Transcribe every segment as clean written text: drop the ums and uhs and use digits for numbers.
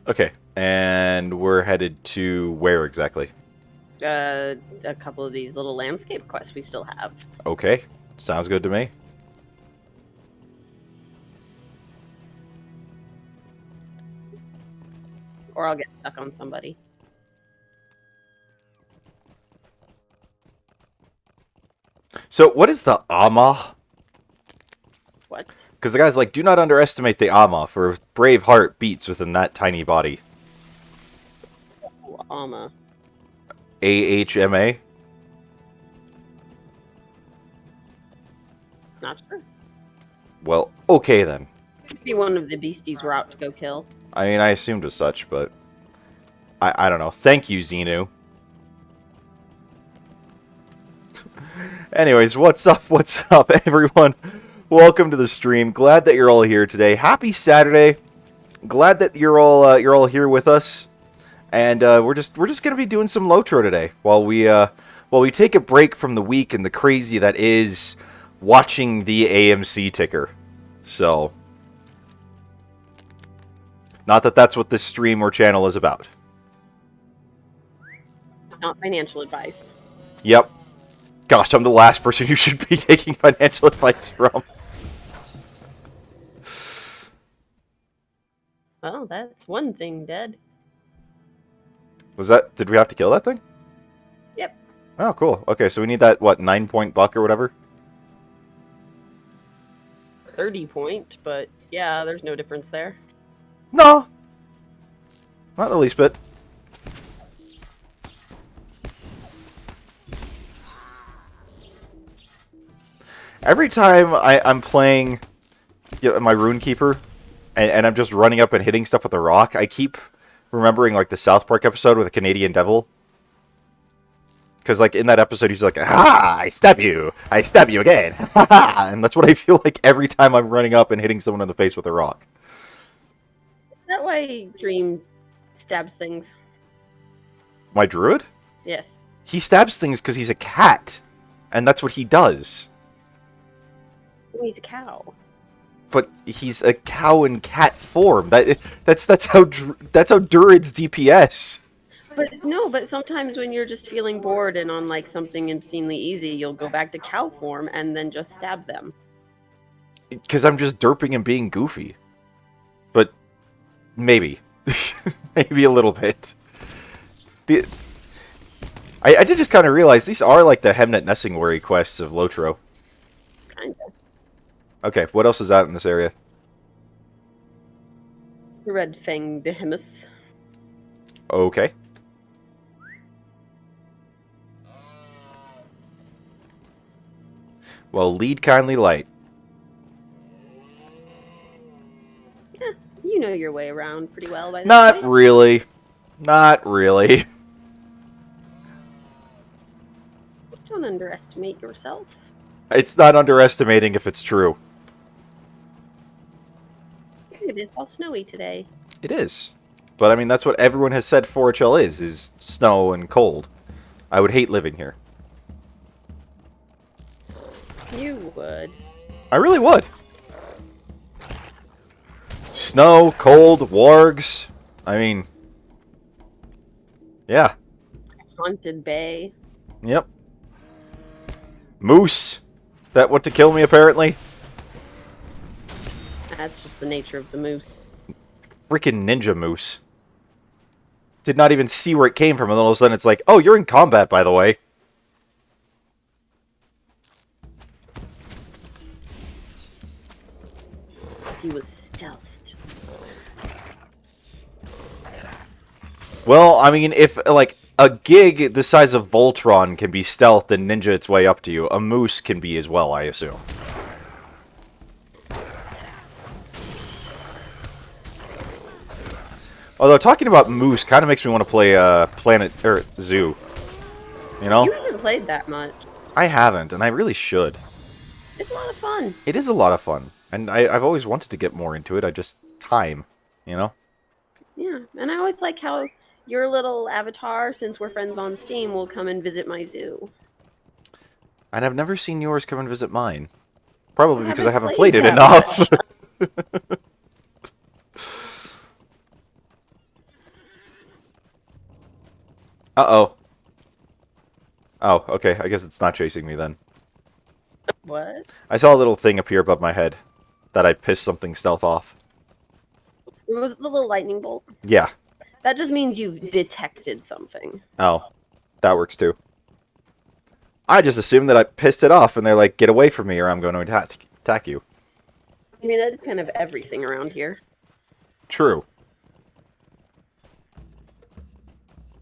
Okay, and we're headed to where exactly? A couple of these little landscape quests we still have. Okay, sounds good to me. Or I'll get stuck on somebody. So, what is the Ama? What? Because the guy's like, do not underestimate the Ama, for a brave heart beats within that tiny body. Oh, Alma. AHMA? Not sure. Well, okay then. Could be one of the beasties we're out to go kill. I mean, I assumed as such, but... I don't know. Thank you, Xenu. Anyways, what's up, everyone? Welcome to the stream. Glad that you're all here today. Happy Saturday. Glad that you're all here with us. And we're just gonna be doing some LOTRO today while we take a break from the week and the crazy that is watching the AMC ticker. So, not that that's what this stream or channel is about. Not financial advice. Yep. Gosh, I'm the last person you should be taking financial advice from. Well, that's one thing dead. Did we have to kill that thing? Yep. Oh, cool. Okay, so we need that, what, 9-point buck or whatever? 30 point, but yeah, there's no difference there. No. Not the least bit. Every time I'm playing my Runekeeper, and I'm just running up and hitting stuff with a rock, I keep remembering, like, the South Park episode with the Canadian Devil. Because, like, in that episode, he's like, "Ha! I stab you again! Ha ha!" And that's what I feel like every time I'm running up and hitting someone in the face with a rock. That way, Dream stabs things. My druid? Yes. He stabs things because he's a cat. And that's what he does. Oh, he's a cow. But he's a cow in cat form. That's how Druid's DPS. But sometimes when you're just feeling bored and on like something insanely easy, you'll go back to cow form and then just stab them. Because I'm just derping and being goofy. But maybe. Maybe a little bit. I did just kind of realize these are like the Hemnet Nessingwary quests of LOTRO. Kinda. Okay, what else is out in this area? The Red Fang Behemoth. Okay. Well, lead kindly light. Yeah, you know your way around pretty well by this Not point. really. Not really. Don't underestimate yourself. It's not underestimating if it's true. It is all snowy today. It is. But I mean, that's what everyone has said 4HL is snow and cold. I would hate living here. You would. I really would. Snow, cold, wargs. I mean, yeah. Haunted Bay. Yep. Moose. That want to kill me, apparently. That's just the nature of the moose. Freaking ninja moose. Did not even see where it came from, and then all of a sudden it's like, oh, you're in combat, by the way. He was stealthed. Well, I mean, if, like, a gig the size of Voltron can be stealthed and ninja its way up to you, a moose can be as well, I assume. Although, talking about moose kind of makes me want to play Planet Zoo. You know? You haven't played that much. I haven't, and I really should. It's a lot of fun. It is a lot of fun, and I've always wanted to get more into it. I just time, you know? Yeah, and I always like how your little avatar, since we're friends on Steam, will come and visit my zoo. And I've never seen yours come and visit mine. Probably because I haven't played played it that enough. Uh-oh. Oh, okay. I guess it's not chasing me then. What? I saw a little thing appear above my head that I pissed something stealth off. Was it the little lightning bolt? Yeah. That just means you've detected something. Oh. That works too. I just assumed that I pissed it off and they're like, get away from me or I'm going to attack you. I mean, that's kind of everything around here. True.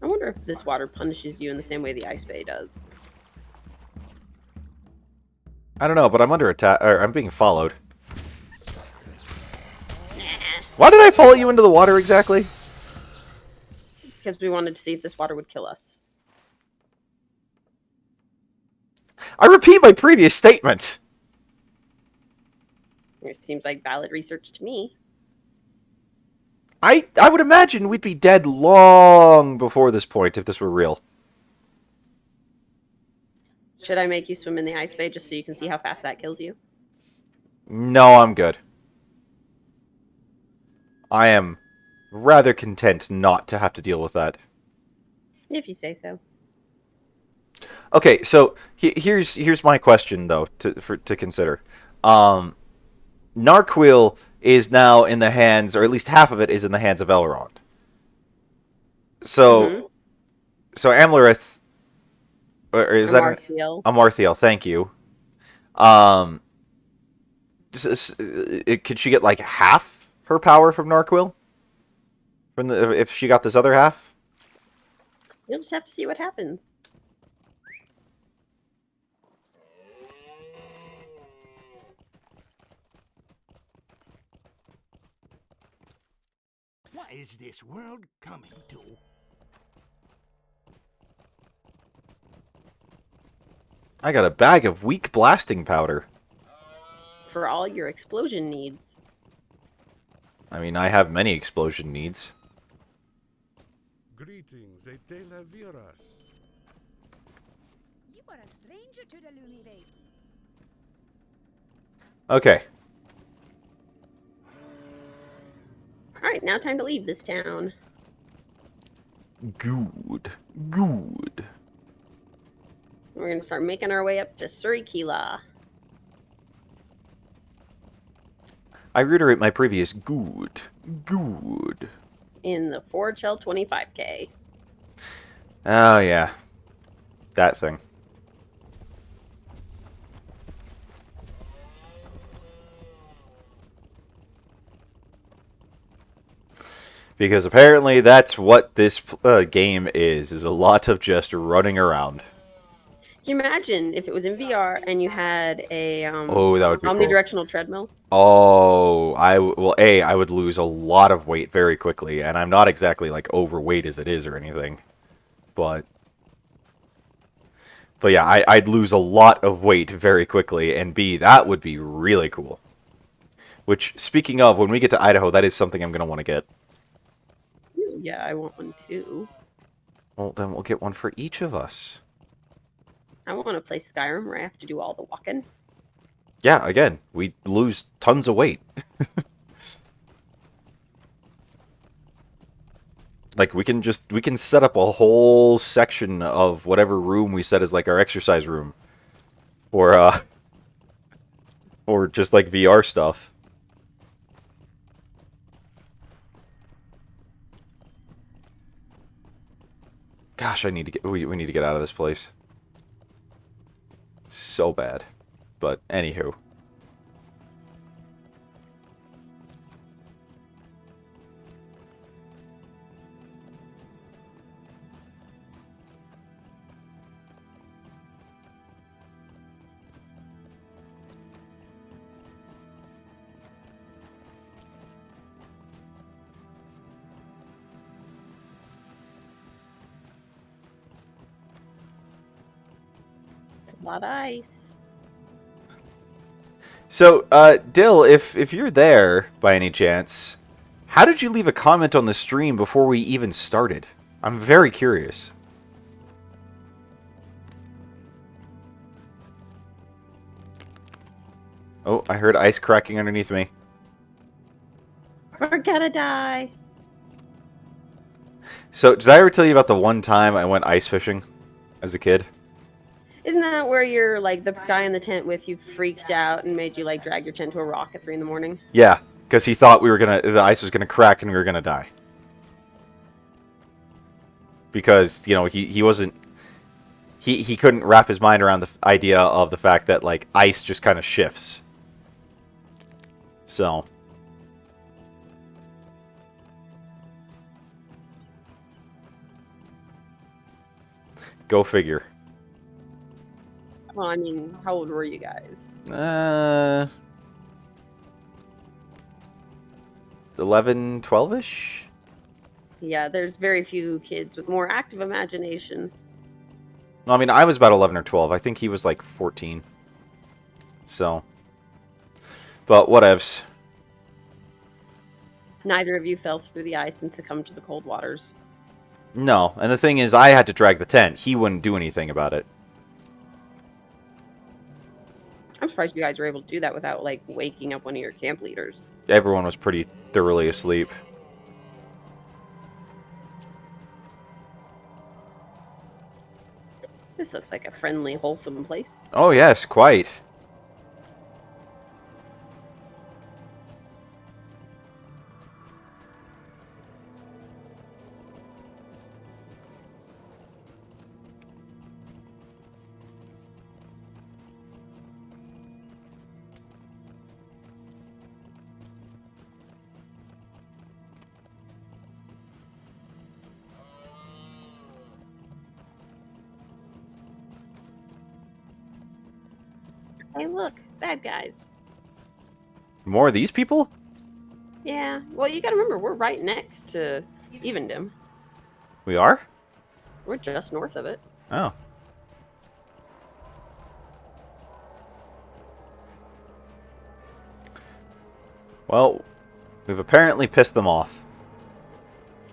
I wonder if this water punishes you in the same way the ice bay does. I don't know, but I'm under attack, or I'm being followed. Why did I follow you into the water exactly? Because we wanted to see if this water would kill us. I repeat my previous statement. It seems like valid research to me. I would imagine we'd be dead long before this point if this were real. Should I make you swim in the ice bay just so you can see how fast that kills you? No, I'm good. I am rather content not to have to deal with that. If you say so. Okay, so here's my question though to consider. Narquil is now in the hands, or at least half of it is in the hands of Elrond. So, so Amlarith, or is that Amarthiel? Thank you. Could she get like half her power from Narquil? From if she got this other half? You'll just have to see what happens. What is this world coming to? I got a bag of weak blasting powder. For all your explosion needs. I mean, I have many explosion needs. Greetings, a de la Viras. You are a stranger to the Lumirae. Okay. Alright, now time to leave this town. Good. Good. We're going to start making our way up to Surikila. I reiterate my previous good. Good. In the Forge Hell 25k. Oh, yeah. That thing. Because apparently that's what this game is a lot of just running around. Can you imagine if it was in VR and you had a Oh, that would be cool. omnidirectional treadmill? Oh, I would lose a lot of weight very quickly, and I'm not exactly like overweight as it is or anything, but yeah, I'd lose a lot of weight very quickly, and B, that would be really cool. Which, speaking of, when we get to Idaho, that is something I'm gonna want to get. Yeah, I want one too. Well, then we'll get one for each of us. I want to play Skyrim where I have to do all the walking. Yeah, again, we lose tons of weight. Like, we can set up a whole section of whatever room we set as, like, our exercise room. Or just, like, VR stuff. Gosh, we need to get out of this place. So bad. But, anywho. It's a lot of ice. So, Dill, if you're there, by any chance, how did you leave a comment on the stream before we even started? I'm very curious. Oh, I heard ice cracking underneath me. We're gonna die. So, did I ever tell you about the one time I went ice fishing as a kid? Isn't that where you're like the guy in the tent with you freaked out and made you like drag your tent to a rock at 3 in the morning? Yeah, because he thought the ice was gonna crack and we were gonna die. Because, you know, he wasn't, he couldn't wrap his mind around the idea of the fact that, like, ice just kind of shifts. So. Go figure. Well, I mean, how old were you guys? 11, 12-ish? Yeah, there's very few kids with more active imagination. No, I mean, I was about 11 or 12. I think he was, like, 14. So. But, whatevs. Neither of you fell through the ice and succumbed to the cold waters. No, and the thing is, I had to drag the tent. He wouldn't do anything about it. I'm surprised you guys were able to do that without, like, waking up one of your camp leaders. Everyone was pretty thoroughly asleep. This looks like a friendly, wholesome place. Oh, yes, quite. Hey, look, bad guys. More of these people? Yeah, well, you gotta remember, we're right next to Evendim. We are? We're just north of it. Oh. Well, we've apparently pissed them off.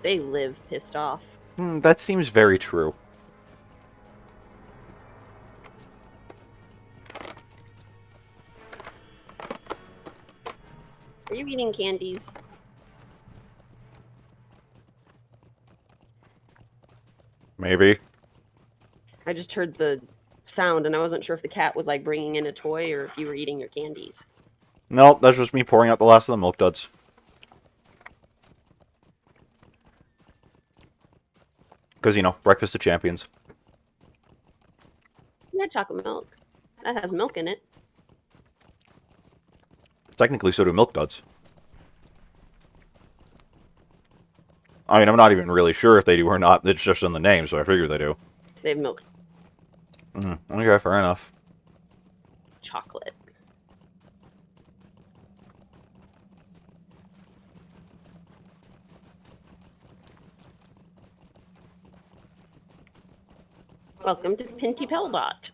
They live pissed off. That seems very true. Are you eating candies? Maybe. I just heard the sound, and I wasn't sure if the cat was, like, bringing in a toy or if you were eating your candies. Nope, that's just me pouring out the last of the milk duds. Because, you know, breakfast of champions. Yeah, chocolate milk. That has milk in it. Technically, so do milk duds. I mean, I'm not even really sure if they do or not. It's just in the name, so I figure they do. They have milk Okay, fair enough. chocolate. Welcome to Pinty Peldot.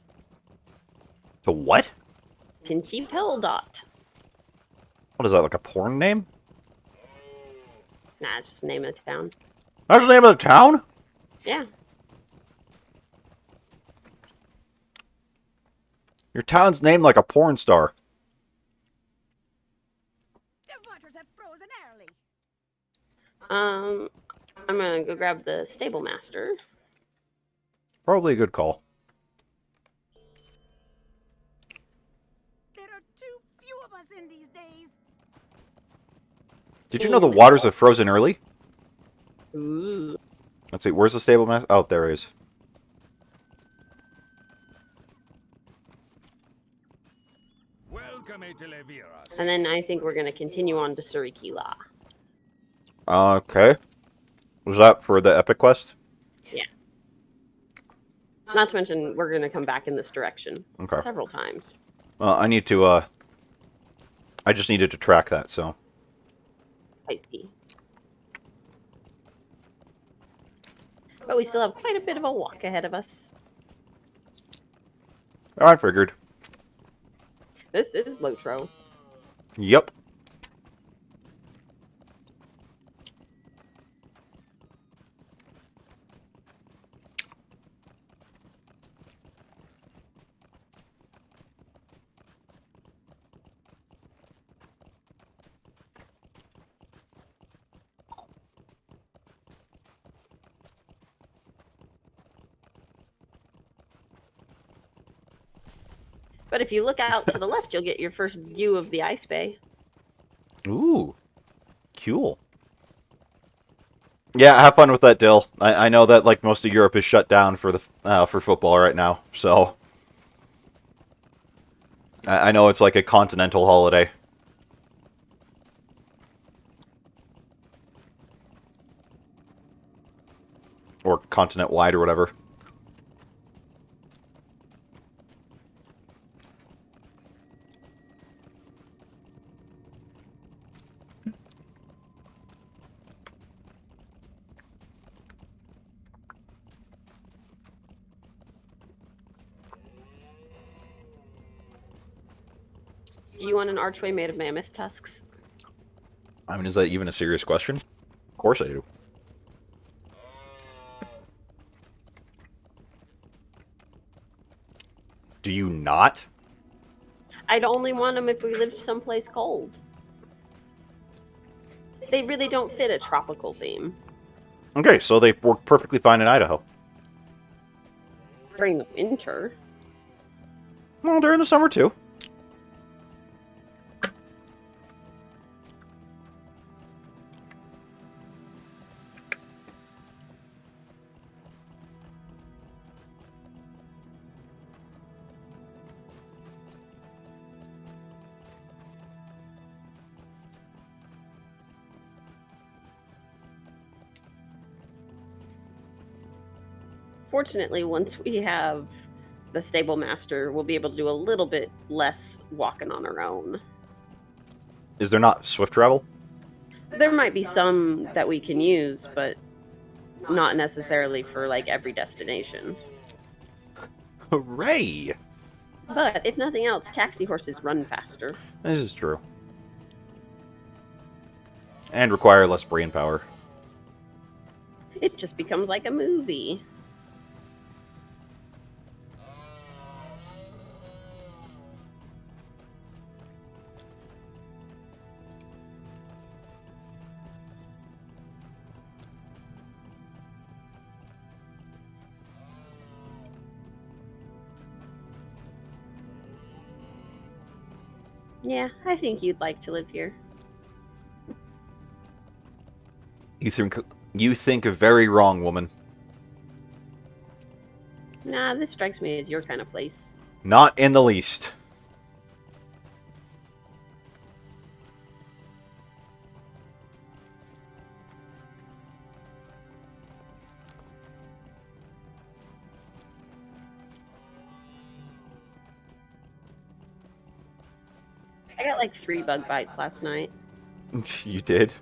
To what? Pinty Peldot. What is that, like a porn name? Nah, it's just the name of the town. That's the name of the town? Yeah. Your town's named like a porn star. The waters have frozen early. I'm gonna go grab the stable master. Probably a good call. There are too few of us in these days. Did you know the waters have frozen early? Ooh. Let's see, where's the stable master? Oh, there he is. Welcome to Leviras. And then I think we're gonna continue on to Surikila. Okay. Was that for the epic quest? Yeah. Not to mention, we're gonna come back in this direction Okay. several times. Well, I need to, I just needed to track that, so. I see. But we still have quite a bit of a walk ahead of us. I figured. This is Lotro. Yep. But if you look out to the left, you'll get your first view of the ice bay. Ooh, cool. Yeah, have fun with that, Dill. I know that like most of Europe is shut down for the for football right now, so I know it's like a continental holiday. Or continent-wide or whatever. Do you want an archway made of mammoth tusks? I mean, is that even a serious question? Of course I do. Do you not? I'd only want them if we lived someplace cold. They really don't fit a tropical theme. Okay, so they work perfectly fine in Idaho. During the winter. Well, during the summer too. Fortunately, once we have the stable master, we'll be able to do a little bit less walking on our own. Is there not swift travel? There might be some that we can use, but not necessarily for like every destination. Hooray! But if nothing else, taxi horses run faster. This is true. And require less brain power. It just becomes like a movie. Yeah, I think you'd like to live here. You think very wrong, woman. Nah, this strikes me as your kind of place. Not in the least. I got like 3 bug bites last night. You did?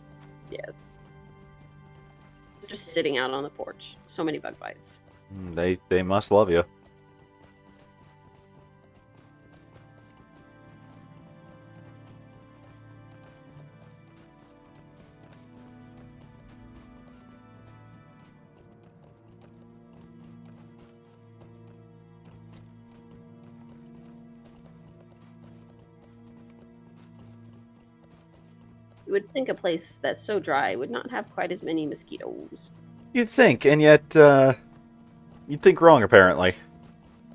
Yes. Just sitting out on the porch. So many bug bites. They must love you. You would think a place that's so dry would not have quite as many mosquitoes. You'd think, and yet, you'd think wrong, apparently.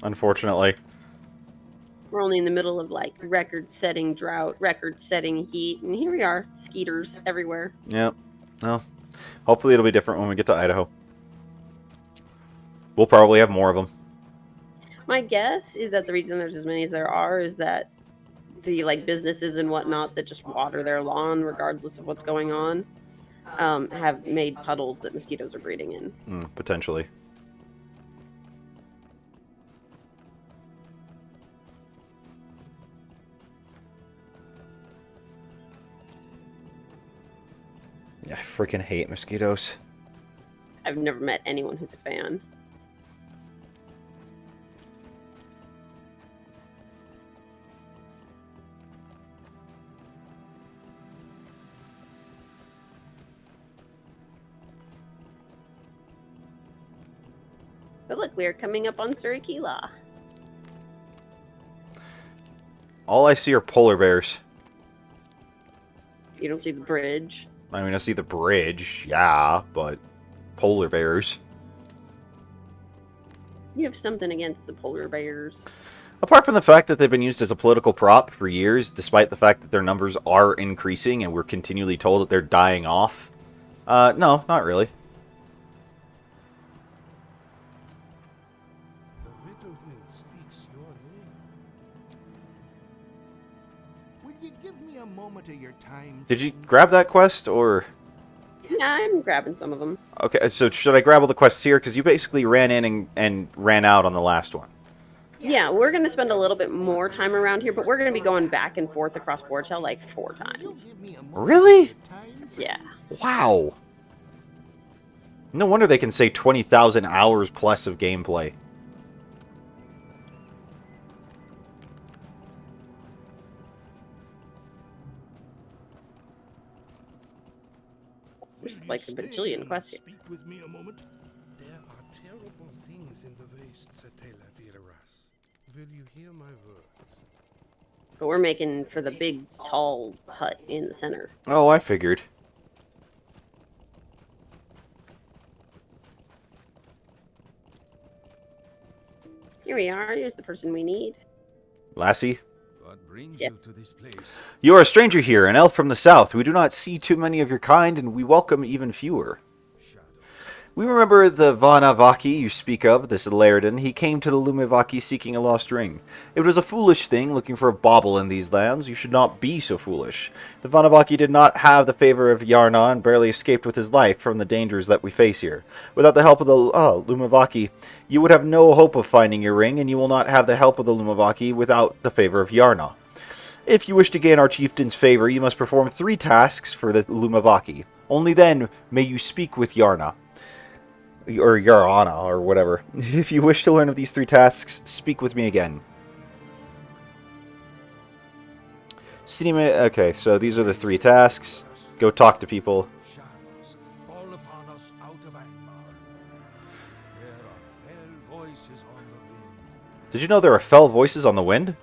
Unfortunately. We're only in the middle of like record-setting drought, record-setting heat, and here we are, skeeters everywhere. Yep. Well, hopefully it'll be different when we get to Idaho. We'll probably have more of them. My guess is that the reason there's as many as there are is that the like businesses and whatnot that just water their lawn regardless of what's going on have made puddles that mosquitoes are breeding in. Potentially. Yeah, I freaking hate mosquitoes. I've never met anyone who's a fan. But look, we're coming up on Surikila. All I see are polar bears. You don't see the bridge. I mean, I see the bridge, yeah, but polar bears. You have something against the polar bears. Apart from the fact that they've been used as a political prop for years, despite the fact that their numbers are increasing and we're continually told that they're dying off, no, not really. The Widowind speaks your name. Will you give me a moment of your time? Did you friend? grab that quest, or... Yeah, I'm grabbing some of them. Okay, so should I grab all the quests here? Because you basically ran in and ran out on the last one. Yeah, we're going to spend a little bit more time around here, but we're going to be going back and forth across Forge Hill like 4 Will you times. give me a moment Really? of your time, friend? Yeah. Wow. No wonder they can say 20,000 hours plus of gameplay. Will There's you like a stay bajillion and quests here. Speak with me a moment. There are terrible things in the wastes at Telaviras. Will you hear my words? But we're making for the big, tall hut in the center. Oh, I figured. Here we are. Here's the person we need. Lassie? What brings Yes. you to this place? You are a stranger here, an elf from the south. We do not see too many of your kind, and we welcome even fewer. Shadows. We remember the Vanavaki you speak of, this Lairden. He came to the Lumivaki seeking a lost ring. It was a foolish thing, looking for a bauble in these lands. You should not be so foolish. The Vanavaki did not have the favor of Yarna and barely escaped with his life from the dangers that we face here. Without the help of the Lumivaki, you would have no hope of finding your ring, and you will not have the help of the Lumivaki without the favor of Yarna. If you wish to gain our chieftain's favor, you must perform 3 tasks for the Lumivaki. Only then may you speak with Yarna. Or Yarana, or whatever. If you wish to learn of these 3 tasks, speak with me again. Cinema. Okay, so these are the 3 tasks. Go talk to people. Shadows fall upon us out of Angmar. There are fell voices on the wind. Did you know there are fell voices on the wind?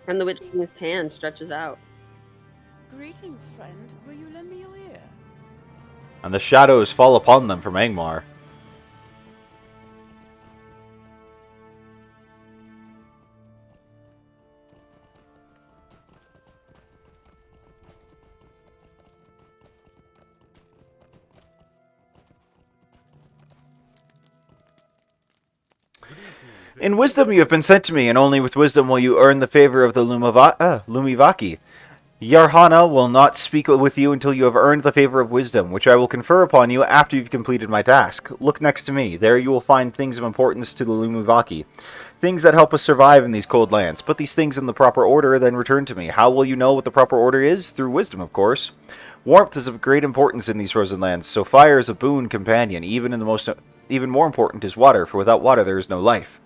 And the Witch King's hand stretches out. Greetings, friend. Will you lend me your ear? And the shadows fall upon them from Angmar. In wisdom you have been sent to me, and only with wisdom will you earn the favor of the Lumivaki. Yarhana will not speak with you until you have earned the favor of wisdom, which I will confer upon you after you've completed my task. Look next to me. There you will find things of importance to the Lumivaki. Things that help us survive in these cold lands. Put these things in the proper order, then return to me. How will you know what the proper order is? Through wisdom, of course. Warmth is of great importance in these frozen lands, so fire is a boon companion. Even more important is water, for without water there is no life.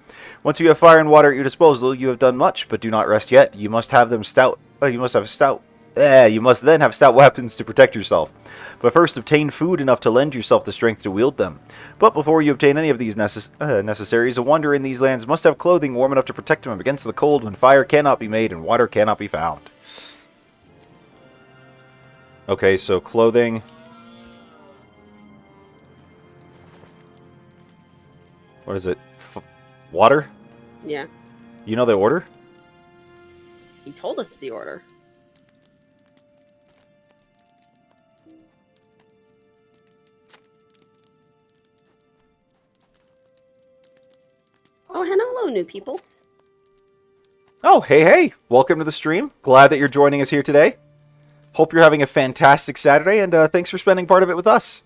Once you have fire and water at your disposal, you have done much, but do not rest yet. You must have them stout. You must then have stout weapons to protect yourself. But first, obtain food enough to lend yourself the strength to wield them. But before you obtain any of these necessaries, a wanderer in these lands must have clothing warm enough to protect him against the cold when fire cannot be made and water cannot be found. Okay, so clothing. What is it? Water? Yeah. You know the order? He told us the order. Oh, and hello, new people. Oh, hey. Welcome to the stream. Glad that you're joining us here today. Hope you're having a fantastic Saturday, and thanks for spending part of it with us.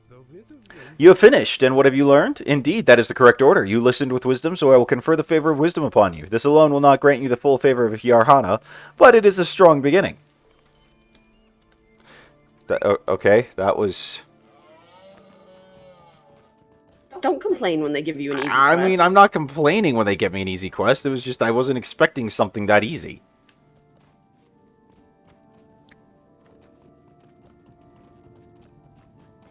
The Widowind You have finished, and what have you learned? Indeed, that is the correct order. You listened with wisdom, so I will confer the favor of wisdom upon you. This alone will not grant you the full favor of Yarhana, but it is a strong beginning. Okay, that was... Don't complain when they give you an easy I quest. mean, I'm not complaining when they give me an easy quest. It was just I wasn't expecting something that easy.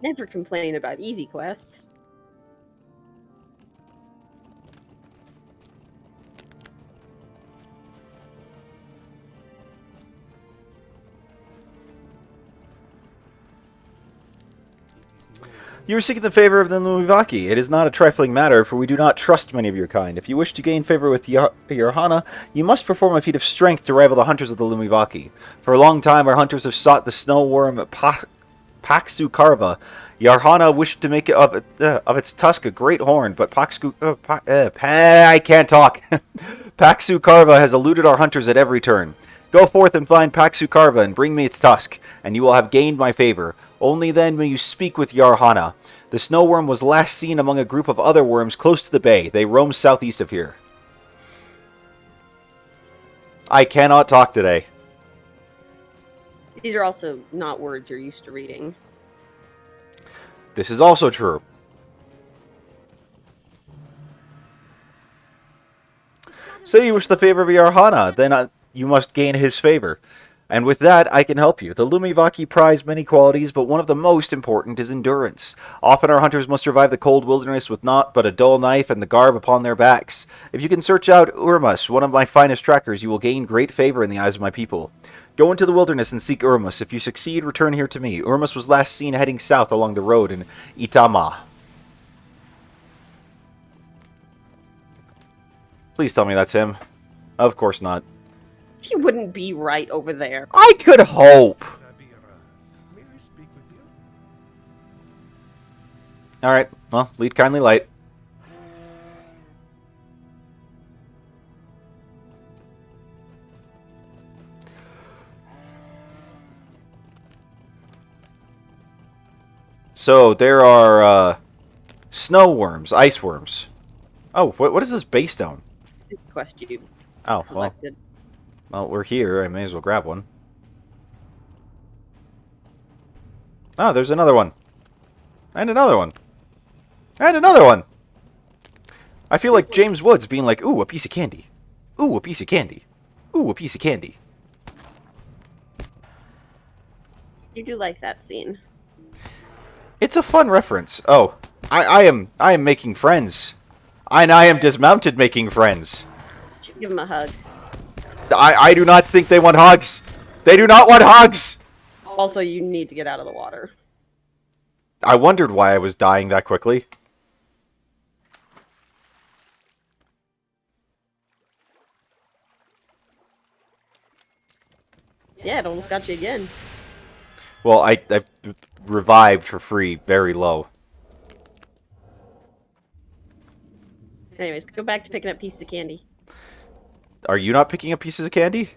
Never complain about easy quests. You are seeking the favor of the Lumivaki. It is not a trifling matter, for we do not trust many of your kind. If you wish to gain favor with Yarhana, you must perform a feat of strength to rival the hunters of the Lumivaki. For a long time, our hunters have sought the snow worm Paksu Karva. Yarhana wished to make of its tusk a great horn, but I can't talk. Paksu Karva has eluded our hunters at every turn. Go forth and find Paksu Karva and bring me its tusk, and you will have gained my favor. Only then may you speak with Yarhana. The snow worm was last seen among a group of other worms close to the bay. They roam southeast of here. I cannot talk today. These are also not words you're used to reading. This is also true. Say you wish the favor of Yarhana, then you must gain his favor. And with that, I can help you. The Lumivaki prize many qualities, but one of the most important is endurance. Often our hunters must survive the cold wilderness with naught but a dull knife and the garb upon their backs. If you can search out Urmus, one of my finest trackers, you will gain great favor in the eyes of my people. Go into the wilderness and seek Urmus. If you succeed, return here to me. Urmus was last seen heading south along the road in Itama. Please tell me that's him. Of course not. He wouldn't be right over there. I could hope. May I speak with you? Alright, well, lead kindly light. So, there are, snow worms, ice worms. Oh, what is this based on? Quest you Oh, well, collected. we're here. I may as well grab one. Oh, there's another one. And another one. And another one. I feel like James Woods being like, ooh, a piece of candy. Ooh, a piece of candy. Ooh, a piece of candy. You do like that scene. It's a fun reference. Oh, I am making friends. And I am dismounted making friends. Should give him a hug. I do not think they want hugs. They do not want hugs. Also, you need to get out of the water. I wondered why I was dying that quickly. Yeah, it almost got you again. Well, I've revived for free very low. Anyways, go back to picking up pieces of candy. Are you not picking up pieces of candy?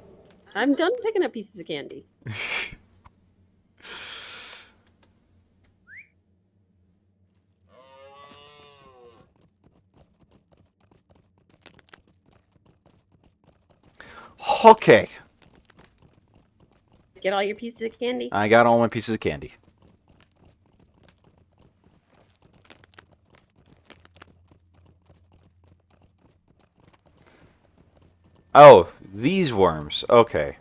I'm done picking up pieces of candy. Okay. Get all your pieces of candy? I got all my pieces of candy. Oh, these worms. Okay.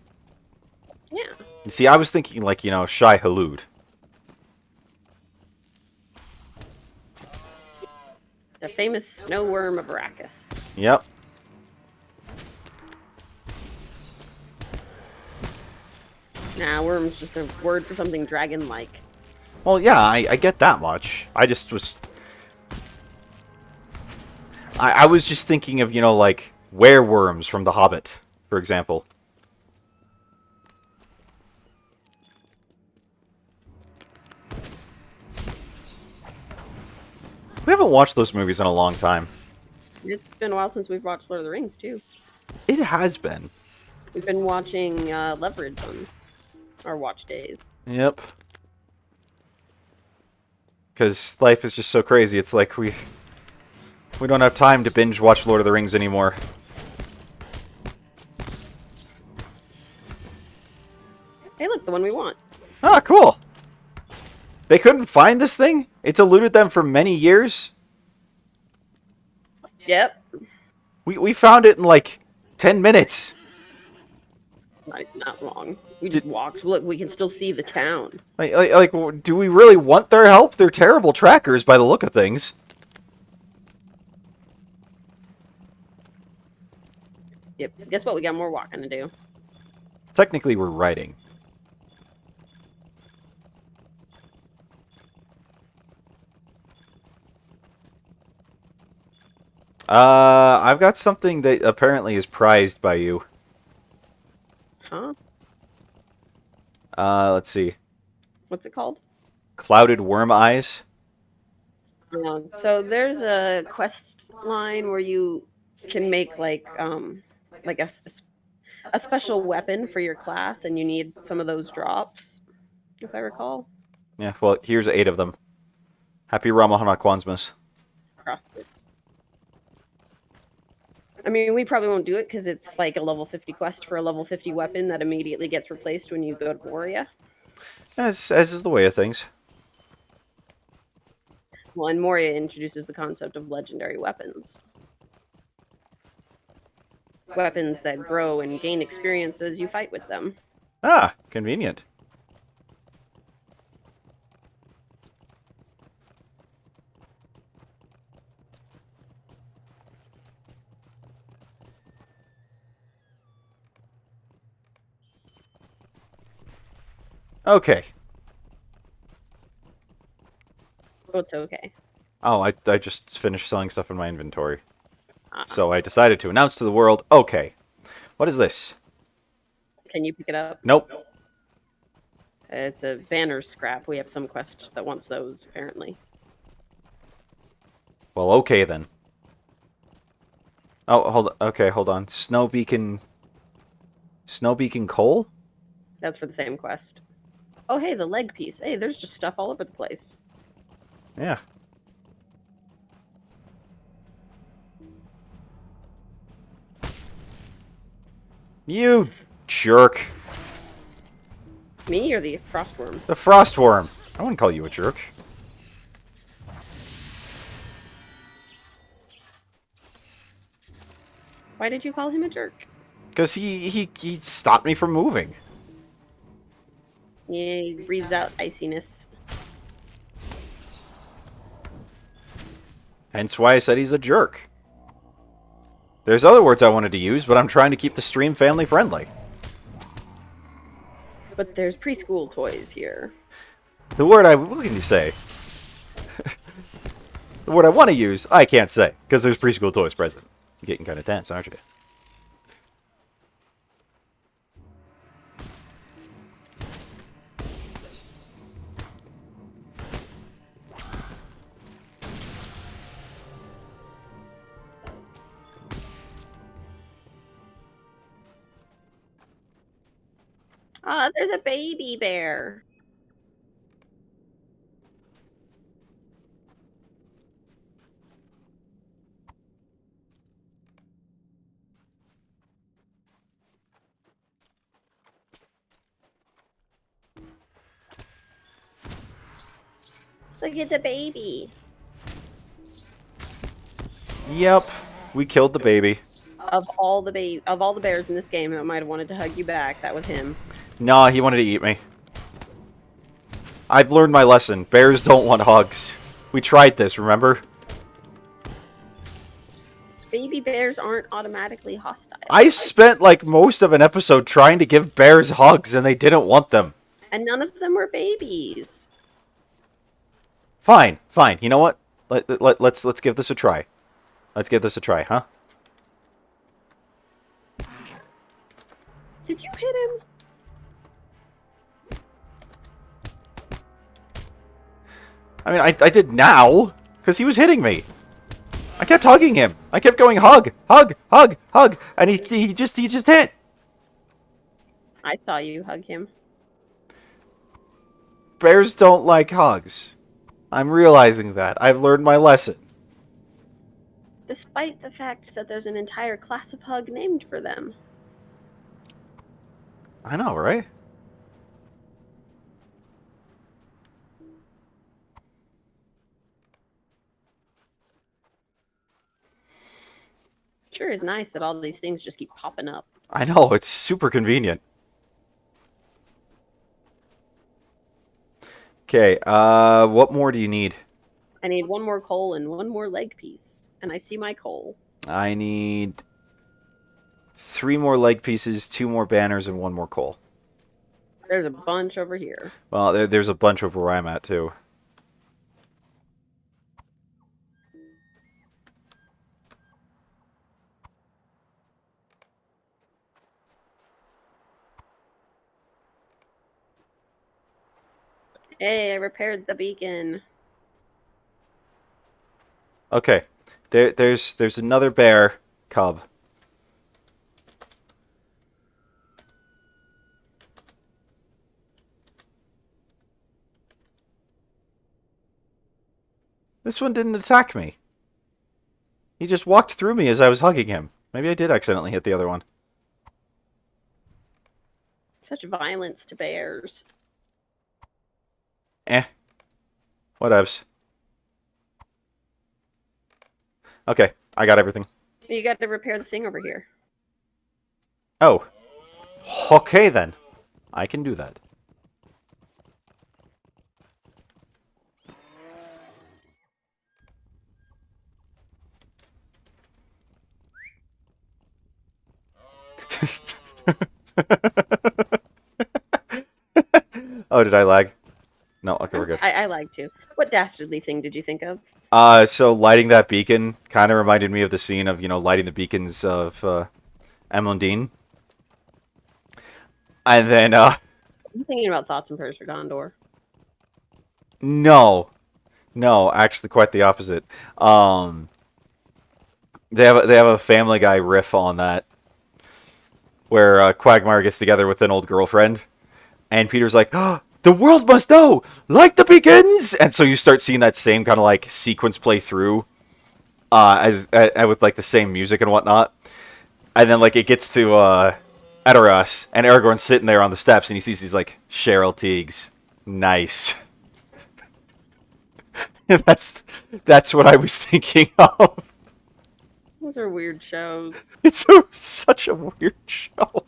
Yeah. You see, I was thinking like, Shai Halud. The famous snow worm of Arrakis. Yep. Nah, worm's just a word for something dragon-like. Well, yeah, I get that much. I just was... I was just thinking of, like, wereworms from The Hobbit, for example. We haven't watched those movies in a long time. It's been a while since we've watched Lord of the Rings, too. It has been. We've been watching Leverage on our watch days. Yep. Because life is just so crazy. It's like we don't have time to binge watch Lord of the Rings anymore. Hey, look, the one we want. Ah, cool. They couldn't find this thing? It's eluded them for many years? Yep. We found it in like 10 minutes. Not long. We just walked. Look, we can still see the town. Like, do we really want their help? They're terrible trackers by the look of things. Yep. Guess what? We got more walking to do. Technically, we're riding. I've got something that apparently is prized by you. Huh? Let's see. What's it called? Clouded worm eyes. So there's a quest line where you can make like a special weapon for your class, and you need some of those drops, if I recall. Yeah, well, here's 8 of them. Happy Ramahana Kwanzmas. Across this. I mean, we probably won't do it because it's like a level 50 quest for a level 50 weapon that immediately gets replaced when you go to Moria. As is the way of things. Well, and Moria introduces the concept of legendary weapons. Weapons that grow and gain experience as you fight with them. Ah, convenient. Okay. Oh, it's okay. Oh, I just finished selling stuff in my inventory. Ah, So I decided to announce to the world, okay, what is this? can you pick it up? Nope. It's a banner scrap. We have some quest that wants those, apparently. Well, okay then. Oh, hold on. Snow Beacon coal? That's for the same quest. Oh, hey, the leg piece. Hey, there's just stuff all over the place. Yeah. You jerk. Me or the frostworm? The frostworm. I wouldn't call you a jerk. Why did you call him a jerk? Because he stopped me from moving. Yeah, he breathes out iciness. Hence why I said he's a jerk. There's other words I wanted to use, but I'm trying to keep the stream family friendly. But there's preschool toys here. The word what can you say? The word I want to use, I can't say, because there's preschool toys present. You're getting kind of tense, aren't you? Ah, there's a baby bear. Look, it's a baby. Yep, we killed the baby. Of all the bears in this game that might have wanted to hug you back, that was him. Nah, he wanted to eat me. I've learned my lesson. Bears don't want hugs. We tried this, remember? Baby bears aren't automatically hostile. I spent like most of an episode trying to give bears hugs and they didn't want them. And none of them were babies. Fine, fine. You know what? Let's give this a try. Let's give this a try, huh? Did you hit him? I mean, I did now, because he was hitting me. I kept hugging him. I kept going hug, hug, hug, hug, and he just hit. I saw you hug him. Bears don't like hugs. I'm realizing that. I've learned my lesson. Despite the fact that there's an entire class of hug named for them. I know, right? Sure is nice that all these things just keep popping up. I know, it's super convenient. Okay, what more do you need? I need one more coal and one more leg piece. And I see my coal. I need 3 more leg pieces, 2 more banners, and 1 more coal. There's a bunch over here. Well, there's a bunch over where I'm at, too. Hey, I repaired the beacon. Okay. There's another bear cub. This one didn't attack me. He just walked through me as I was hugging him. Maybe I did accidentally hit the other one. Such violence to bears. Eh. Whatevs. Okay, I got everything. You got to repair the thing over here. Oh. Okay then. I can do that. Oh, did I lag? No, okay, we're good. I like to. What dastardly thing did you think of? So lighting that beacon kind of reminded me of the scene of, lighting the beacons of Emondine. And then, I'm thinking about thoughts and prayers for Gondor. no, actually quite the opposite. They have a Family Guy riff on that, where Quagmire gets together with an old girlfriend, and Peter's like, oh, the world must know, like the beacons! And so you start seeing that same kind of like sequence play through, as with like the same music and whatnot. And then like it gets to Edoras, and Aragorn's sitting there on the steps, and he sees these like Cheryl Teagues, nice. that's what I was thinking of. Those are weird shows. It's such a weird show.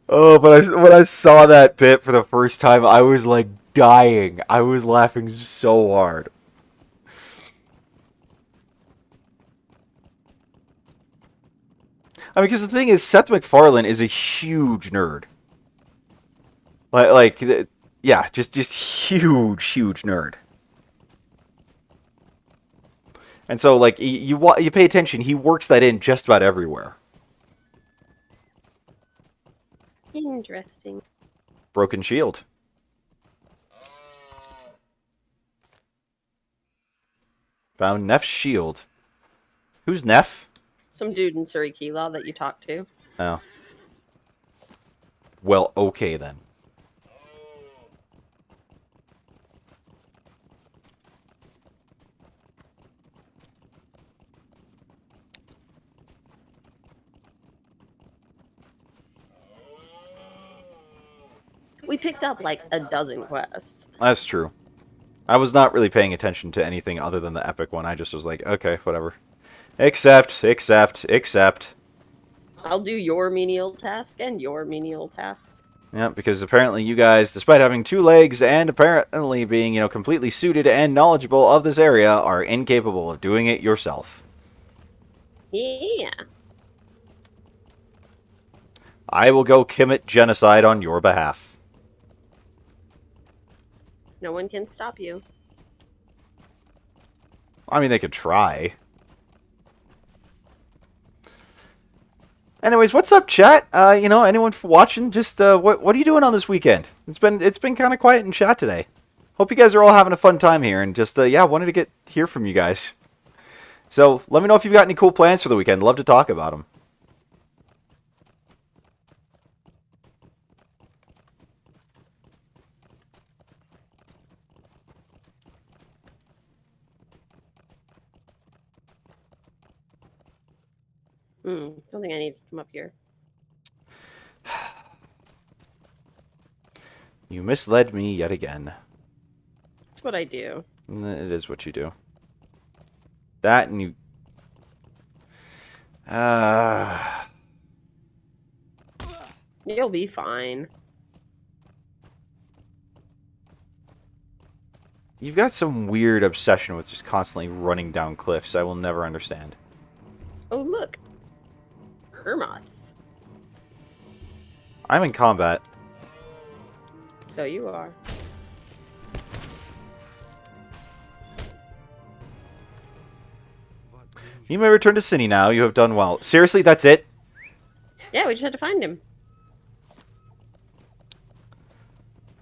Oh, but when I saw that bit for the first time, I was like dying. I was laughing so hard. I mean, because the thing is, Seth MacFarlane is a huge nerd. Yeah, just huge nerd. And so, like, you pay attention, he works that in just about everywhere. Interesting. Broken shield. Found Neff's shield. Who's Neff? Some dude in Surrey Keelaw that you talked to. Oh. Well, okay then. We picked up like a dozen quests. That's true. I was not really paying attention to anything other than the epic one. I just was like, okay, whatever. Accept. I'll do your menial task and your menial task. Yeah, because apparently you guys, despite having 2 legs and apparently being, completely suited and knowledgeable of this area, are incapable of doing it yourself. Yeah. I will go commit genocide on your behalf. No one can stop you. I mean, they could try. Anyways, what's up, chat? Anyone watching? Just what are you doing on this weekend? It's been kind of quiet in chat today. Hope you guys are all having a fun time here, and just wanted to hear from you guys. So let me know if you've got any cool plans for the weekend. Love to talk about them. Don't think I need to come up here. You misled me yet again. That's what I do. It is what you do. That and you... You'll be fine. You've got some weird obsession with just constantly running down cliffs I will never understand. Oh, look. Hermas. I'm in combat. So you are. You may return to Cine now. You have done well. Seriously, that's it? Yeah, we just had to find him.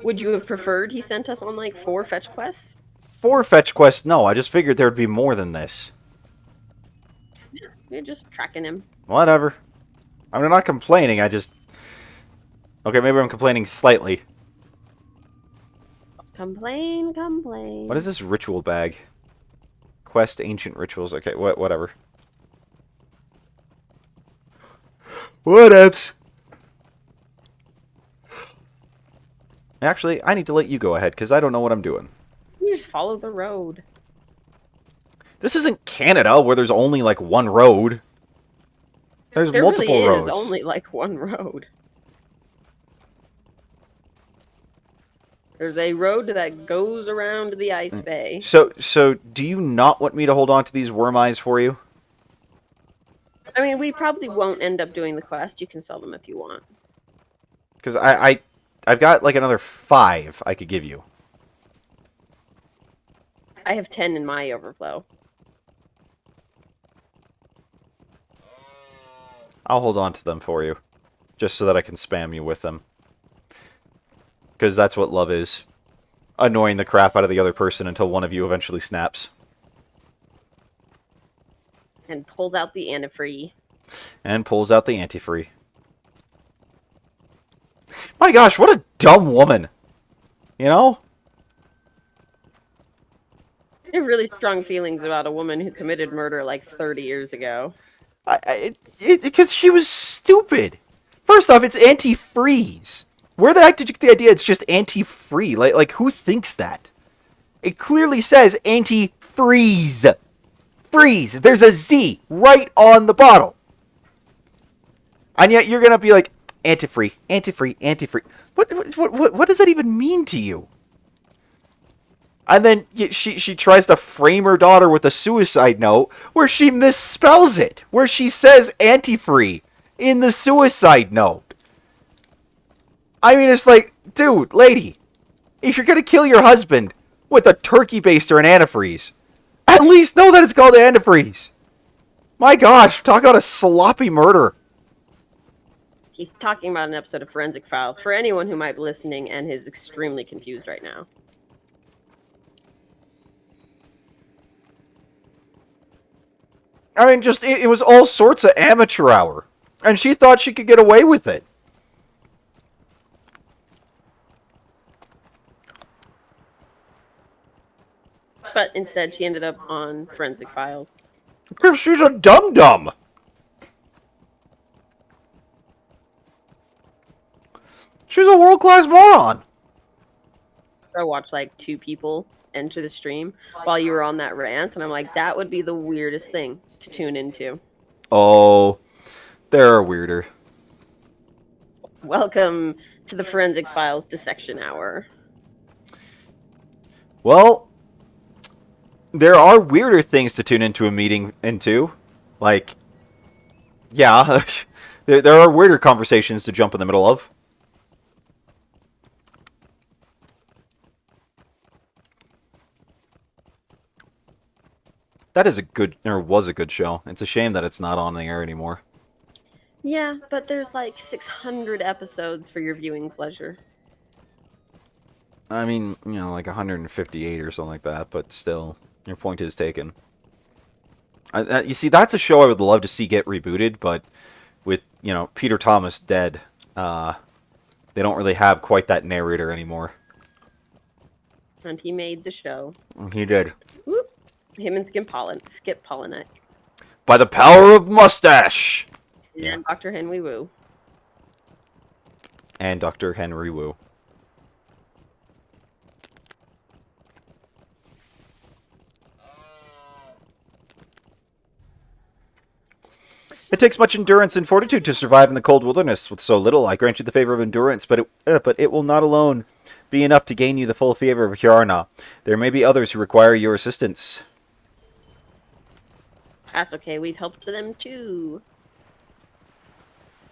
Would you have preferred he sent us on like 4 fetch quests? 4 fetch quests? No, I just figured there'd be more than this. We're just tracking him. Whatever. I'm not complaining, I just... Okay, maybe I'm complaining slightly. Complain, complain. What is this ritual bag? Quest ancient rituals. Okay, whatever. Whatevs. Actually, I need to let you go ahead, because I don't know what I'm doing. You just follow the road. This isn't Canada, where there's only, like, one road. There's multiple really roads. There's only, like, one road. There's a road that goes around the ice bay. So, do you not want me to hold on to these worm eyes for you? I mean, we probably won't end up doing the quest. You can sell them if you want. Because I've got, like, another 5 I could give you. I have 10 in my overflow. I'll hold on to them for you. Just so that I can spam you with them. Because that's what love is. Annoying the crap out of the other person until one of you eventually snaps. And pulls out the antifree. And pulls out the antifree. My gosh, what a dumb woman. You know? I have really strong feelings about a woman who committed murder like 30 years ago. Because she was stupid. First off, it's antifreeze. Where the heck did you get the idea it's just anti-free? Like who thinks that? It clearly says anti-freeze. Freeze. There's a Z right on the bottle. And yet you're going to be like, anti-free, anti-free, anti-free. What does that even mean to you? And then she tries to frame her daughter with a suicide note where she misspells it. Where she says anti-free in the suicide note. I mean, it's like, dude, lady, if you're going to kill your husband with a turkey baster and antifreeze, at least know that it's called antifreeze. My gosh, talk about a sloppy murder. He's talking about an episode of Forensic Files for anyone who might be listening and is extremely confused right now. I mean, just, it was all sorts of amateur hour. And she thought she could get away with it. But instead, she ended up on Forensic Files. Because she's a dum-dum. She's a world-class moron. I watched like 2 people enter the stream while you were on that rant, and I'm like, that would be the weirdest thing to tune into. Oh, they're weirder. Welcome to the Forensic Files Dissection Hour. Well, there are weirder things to tune into a meeting into. Like, yeah, there are weirder conversations to jump in the middle of. That is a good, or was a good show. It's a shame that it's not on the air anymore. Yeah, but there's like 600 episodes for your viewing pleasure. I mean, you know, like 158 or something like that, but still, your point is taken. You see, that's a show I would love to see get rebooted, but with, you know, Peter Thomas dead, they don't really have quite that narrator anymore. And he made the show. He did. Whoop. Him and Skip Pollinek. By the power of mustache! And Dr. Henry Wu. And Dr. Henry Wu. It takes much endurance and fortitude to survive in the cold wilderness. With so little, I grant you the favor of endurance, but it will not alone be enough to gain you the full favor of Hjarna. There may be others who require your assistance. That's okay, we've helped them too.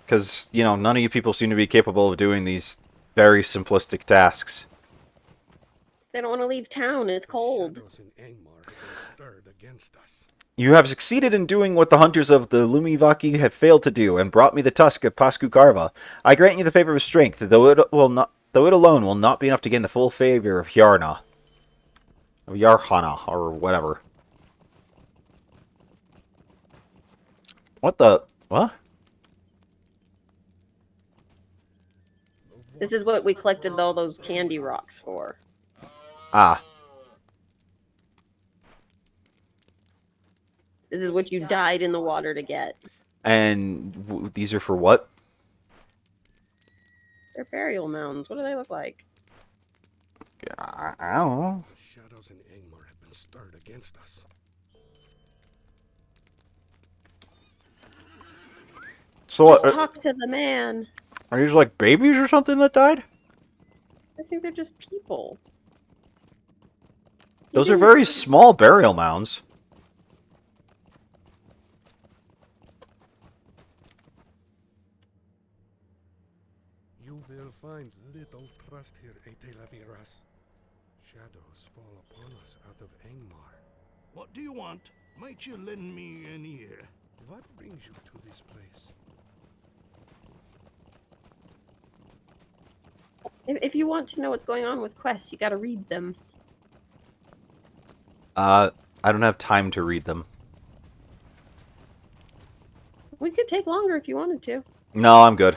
Because, you know, none of you people seem to be capable of doing these very simplistic tasks. They don't want to leave town, it's cold. Shadows in Angmar have been stirred against us. You have succeeded in doing what the hunters of the Lumivaki have failed to do, and brought me the tusk of Pascu Carva. I grant you the favor of strength, though it will not though it alone will not be enough to gain the full favor of Hjarna. Of Yarhana, or whatever. What the... What? This is what we collected all those candy rocks for. Ah. This is what you died in the water to get. And these are for what? They're burial mounds. What do they look like? I don't know. The shadows in Angmar have been stirred against us. So Just talk to the man. are these like babies or something that died? I think they're just people. Those are very small burial mounds. You will find little trust here, Etelaviras. Shadows fall upon us out of Angmar. What do you want? Might you lend me an ear? What brings you to this place? If you want to know what's going on with quests, you gotta read them. I don't have time to read them. We could take longer if you wanted to. No, I'm good.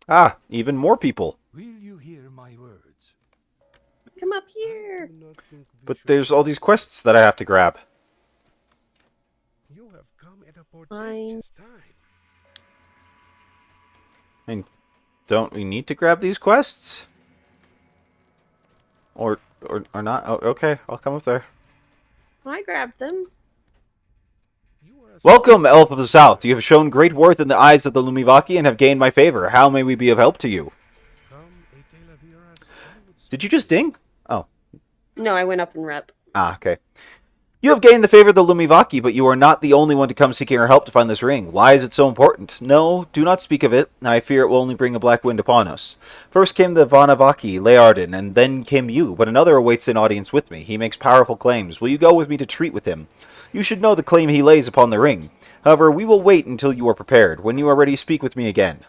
Ah, even more people. Will you hear my words? Come up here. Do not think we But should- there's all these quests that I have to grab. You have come at a Fine. portentous time. Don't we need to grab these quests? Or not? Oh, okay, I'll come up there. I grabbed them. You are a Welcome, Elf of the South. You have shown great worth in the eyes of the Lumivaki and have gained my favor. How may we be of help to you? Come, Etelaviras. I would Did you just ding? Oh. No, I went up and rep. Ah, okay. You have gained the favor of the Lumivaki, but you are not the only one to come seeking our help to find this ring. Why is it so important? No, do not speak of it. I fear it will only bring a black wind upon us. First came the Vanavaki, Leardin, and then came you, but another awaits an audience with me. He makes powerful claims. Will you go with me to treat with him? You should know the claim he lays upon the ring. However, we will wait until you are prepared. When you are ready, speak with me again.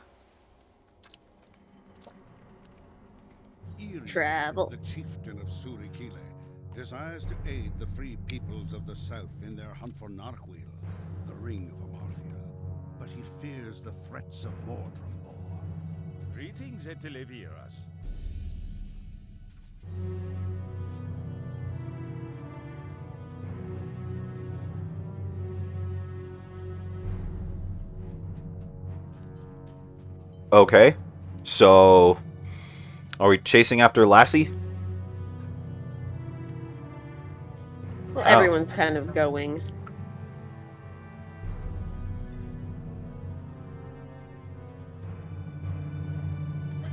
Iri, Travel. the chieftain of Surikile, desires to aid the free peoples of the south in their hunt for Narhuil, the ring of Amarthiel. But he fears the threats of Mordrambor. Greetings, Eteleviras. Okay. So, are we chasing after Lassie? Well, Oh. everyone's kind of going.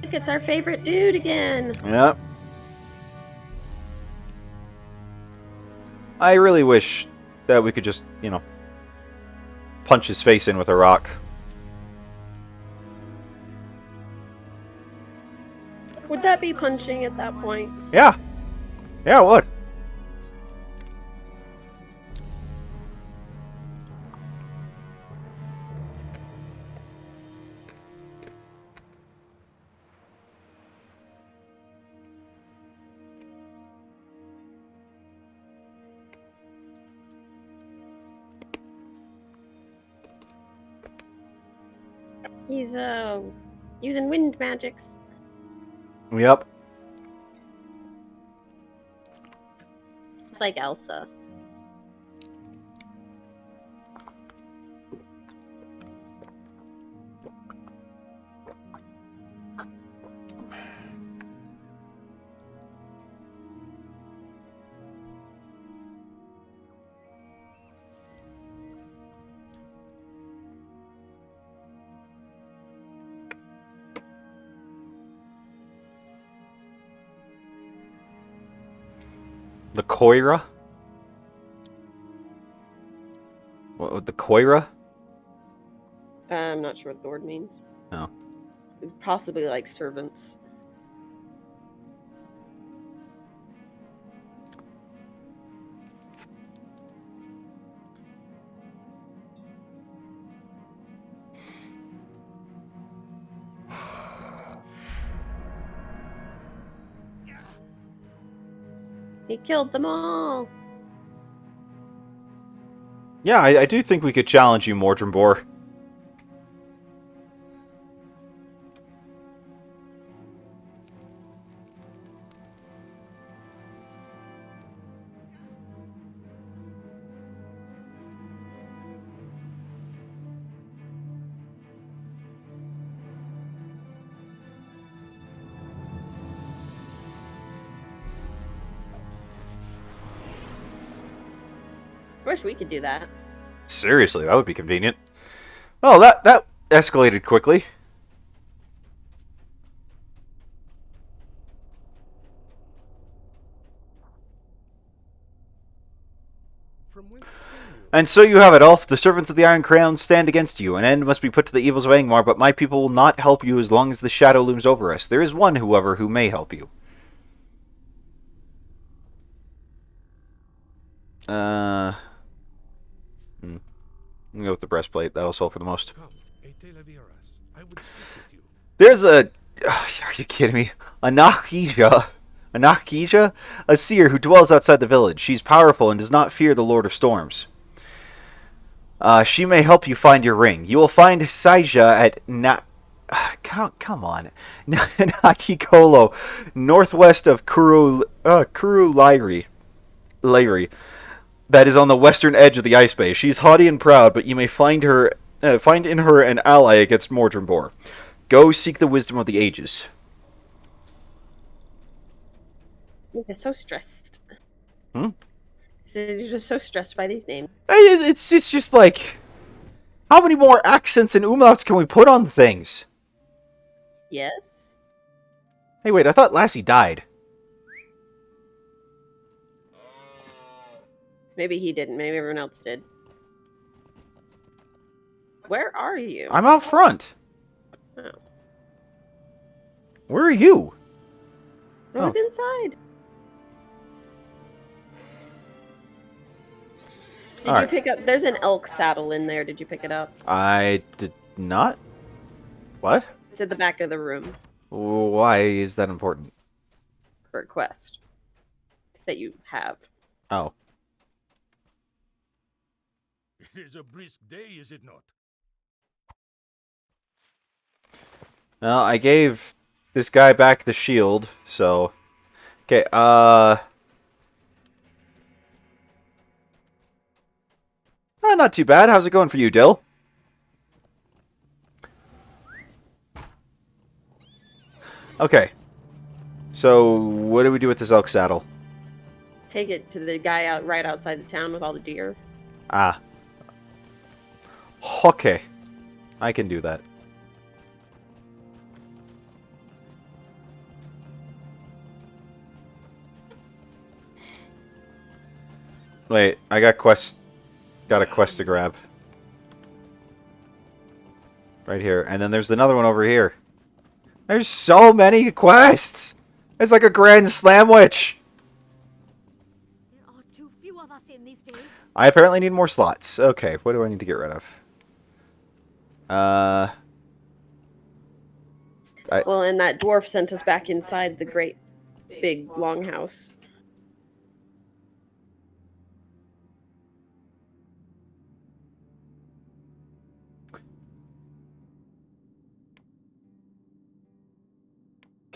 Look, it's our favorite dude again. Yep. I really wish that we could just, punch his face in with a rock. Would that be punching at that point? Yeah. Yeah, it would. He's using wind magics. Yep. It's like Elsa. The Koira? What, the Koira? I'm not sure what the word means. No. Possibly like servants. He killed them all. Yeah, I do think we could challenge you, Mordrim Boar. I wish we could do that. Seriously, that would be convenient. Well, that escalated quickly. From whence came you? And so you have it, Elf. The servants of the Iron Crown stand against you. An end must be put to the evils of Angmar, but my people will not help you as long as the shadow looms over us. There is one, however, who may help you. I'm gonna go with the breastplate. That'll solve for the most. Come, Ete Laviras. I would speak with you. There's a... Are you kidding me? A Nakija? A Nakija? A seer who dwells outside the village. She's powerful and does not fear the Lord of Storms. She may help you find your ring. You will find Saija at come on. Nakikolo, northwest of Kuru Lyri. That is on the western edge of the ice bay. She's haughty and proud, but you may find in her an ally against Mordrim Boar. Go seek the wisdom of the ages. You're so stressed. Hmm? You're just so stressed by these names. It's just like, how many more accents and umlauts can we put on things? Yes? Hey, wait, I thought Lassie died. Maybe he didn't. Maybe everyone else did. Where are you? I'm out front. Oh. Where are you? I was inside. Did Alright. you pick up... There's an elk saddle in there. Did you pick it up? I did not. What? It's at the back of the room Why is that important? for a quest that you have. Oh. It is a brisk day, is it not? Well, I gave this guy back the shield, so... Okay, not too bad. How's it going for you, Dill? Okay. So, what do we do with this elk saddle? Take it to the guy out right outside the town with all the deer. Ah. Okay. I can do that. Wait, I got a quest to grab. Right here. And then there's another one over here. There's so many quests! It's like a grand slamwich! There are too few of us in these days. I apparently need more slots. Okay, what do I need to get rid of? Well, and that dwarf sent us back inside the great big longhouse.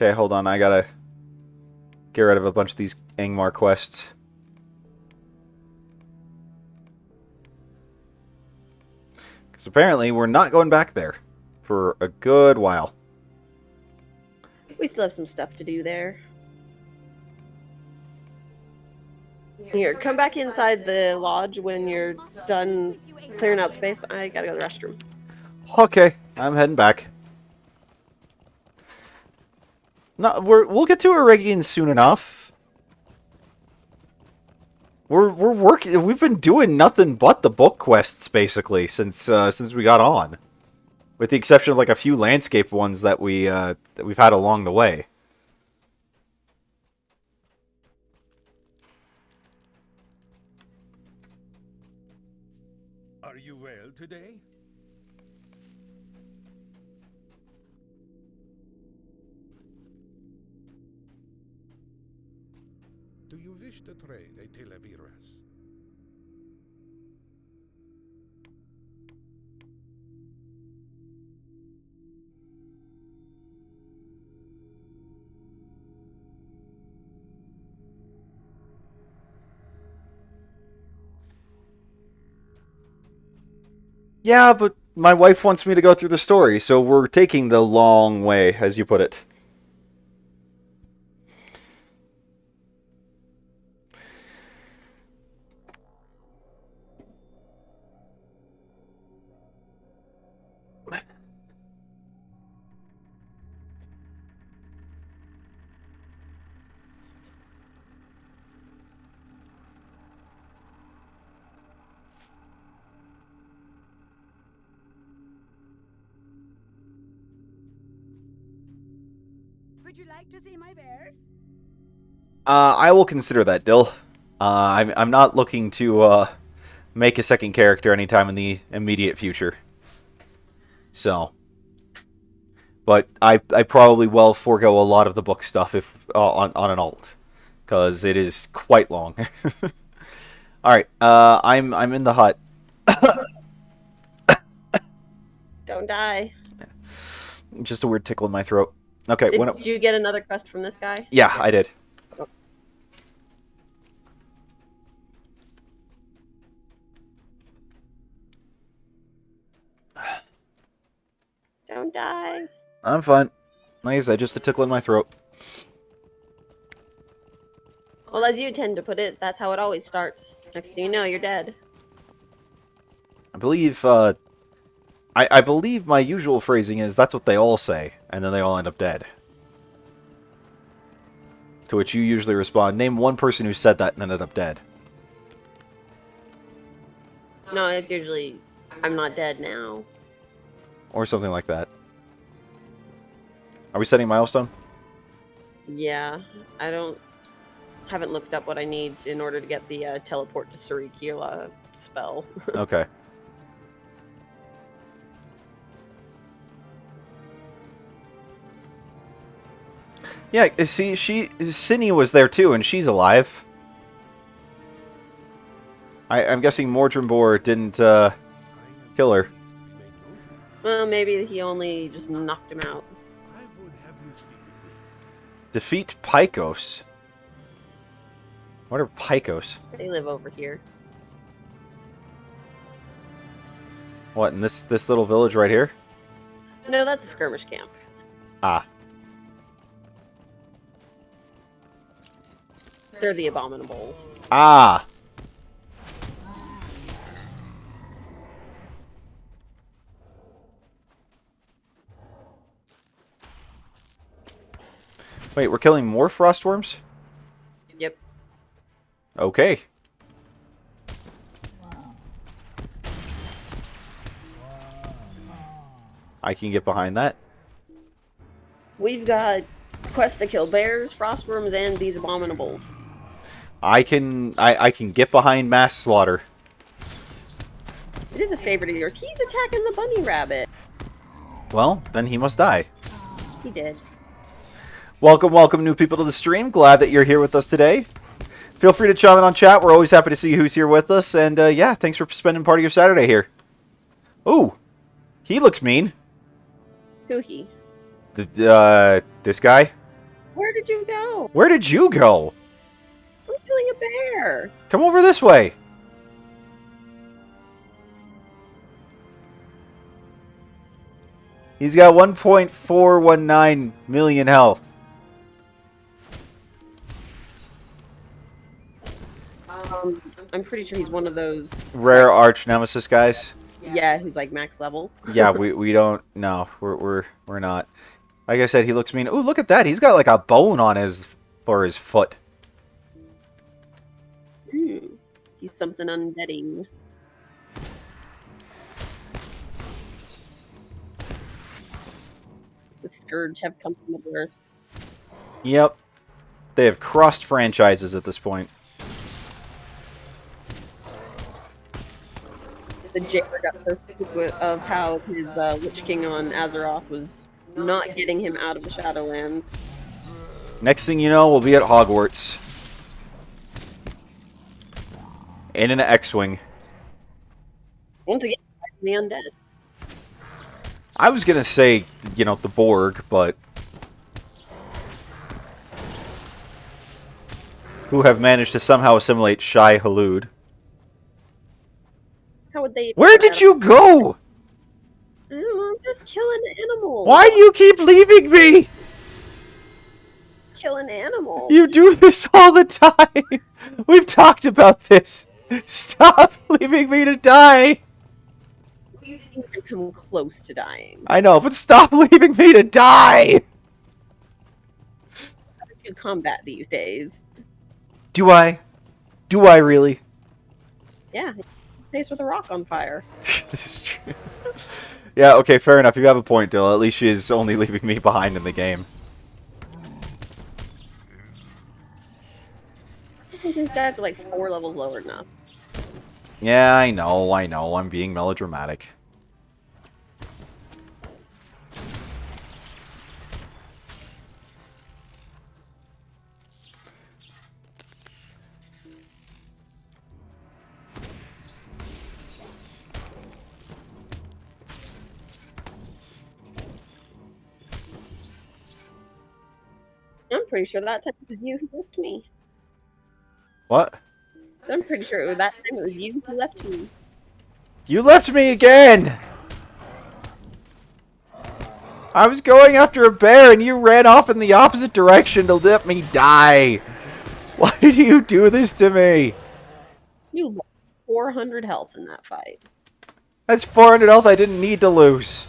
Okay, hold on. I gotta get rid of a bunch of these Angmar quests. Because apparently we're not going back there for a good while. We still have some stuff to do there. Here, come back inside the lodge when you're done clearing out space. I gotta go to the restroom. Okay, I'm heading back. No, we'll get to Eregion soon enough. We're working. We've been doing nothing but the book quests basically since we got on, with the exception of like a few landscape ones that we've had along the way. Are you well today? Do you wish to trade a televiras? Yeah, but my wife wants me to go through the story, so we're taking the long way, as you put it. Would you like to see my bears? I will consider that, Dill. I'm not looking to make a second character anytime in the immediate future. So, but I probably will forego a lot of the book stuff if on an alt, because it is quite long. All right, I'm in the hut. Don't die. Just a weird tickle in my throat. Okay, Did you get another quest from this guy? yeah, I did. Don't die. I'm fine. Like I said, just a tickle in my throat. Well, as you tend to put it, that's how it always starts. Next thing you know, you're dead. I believe, I believe my usual phrasing is, that's what they all say, and then they all end up dead. To which you usually respond, name one person who said that and ended up dead. No, it's usually, I'm not dead now. Or something like that. Are we setting a milestone? Yeah, haven't looked up what I need in order to get the teleport to Surikila spell. Okay. Yeah, see, Cindy was there too, and she's alive. I'm guessing Mordrin Boar didn't, kill her. Well, maybe he only just knocked him out. I would have you speak with me. Defeat Pykos. What are Pykos? They live over here. What, in this little village right here? No, that's a skirmish camp. Ah. They're the abominables. Ah! Wait, we're killing more frostworms? Yep. Okay. I can get behind that. We've got quest to kill bears, frostworms, and these abominables. I can get behind mass slaughter. It is a favorite of yours. He's attacking the bunny rabbit. Well, then he must die. He did. Welcome new people to the stream. Glad that you're here with us today. Feel free to chime in on chat. We're always happy to see who's here with us. And yeah, thanks for spending part of your Saturday here. Ooh, he looks mean. Who he? This guy? Where did you go? Where did you go? I'm killing a bear. Come over this way. He's got 1.419 million health. I'm pretty sure he's one of those. Rare arch nemesis guys. Yeah, who's like max level. Yeah, we don't. No, we're not. Like I said, he looks mean. Ooh, look at that. He's got like a bone on his foot. He's something undeading. The Scourge have come from the earth. Yep. They have crossed franchises at this point. The Jailer got so sick of how his Lich King on Azeroth was not getting him out of the Shadowlands. Next thing you know, we'll be at Hogwarts. In an X-Wing. Once again, the undead. I was gonna say, you know, the Borg, but... who have managed to somehow assimilate Shai Hulud. How would they... Where did you go? I don't know, I'm just killing animals. Why do you keep leaving me? Killing animals. You do this all the time. We've talked about this. Stop leaving me to die. You didn't even come close to dying. I know, but stop leaving me to die. How do you combat these days? Do I? Do I really? Yeah, face with a rock on fire. This is true. Yeah, okay, fair enough. You have a point, Dill. At least she's only leaving me behind in the game. I think these guys are like 4 levels lower than us. Yeah, I know. I'm being melodramatic. I'm pretty sure that time it was you who left me. What? I'm pretty sure that time it was you who left me. You left me again! I was going after a bear and you ran off in the opposite direction to let me die. Why do you do this to me? You lost 400 health in that fight. That's 400 health I didn't need to lose.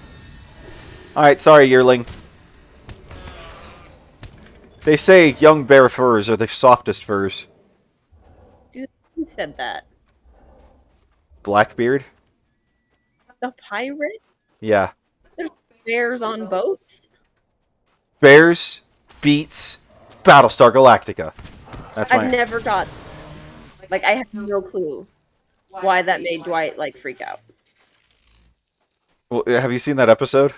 Alright, sorry, yearling. They say young bear furs are the softest furs. Dude, who said that? Blackbeard? The pirate? Yeah. There's bears on boats? Bears beats Battlestar Galactica. That's my... I've never got... Like, I have no clue why that made Dwight, like, freak out. Well, have you seen that episode?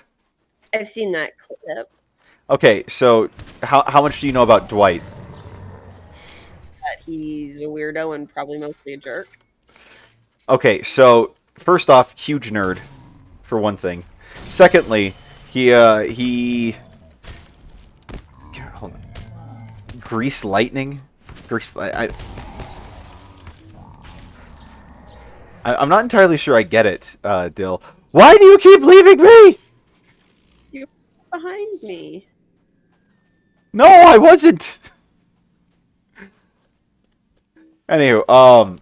I've seen that clip. Okay, so how much do you know about Dwight? That he's a weirdo and probably mostly a jerk. Okay, so first off, huge nerd, for one thing. Secondly, he hold on. Grease lightning? I'm not entirely sure I get it, Dill. Why do you keep leaving me? You're behind me. No, I wasn't. Anywho,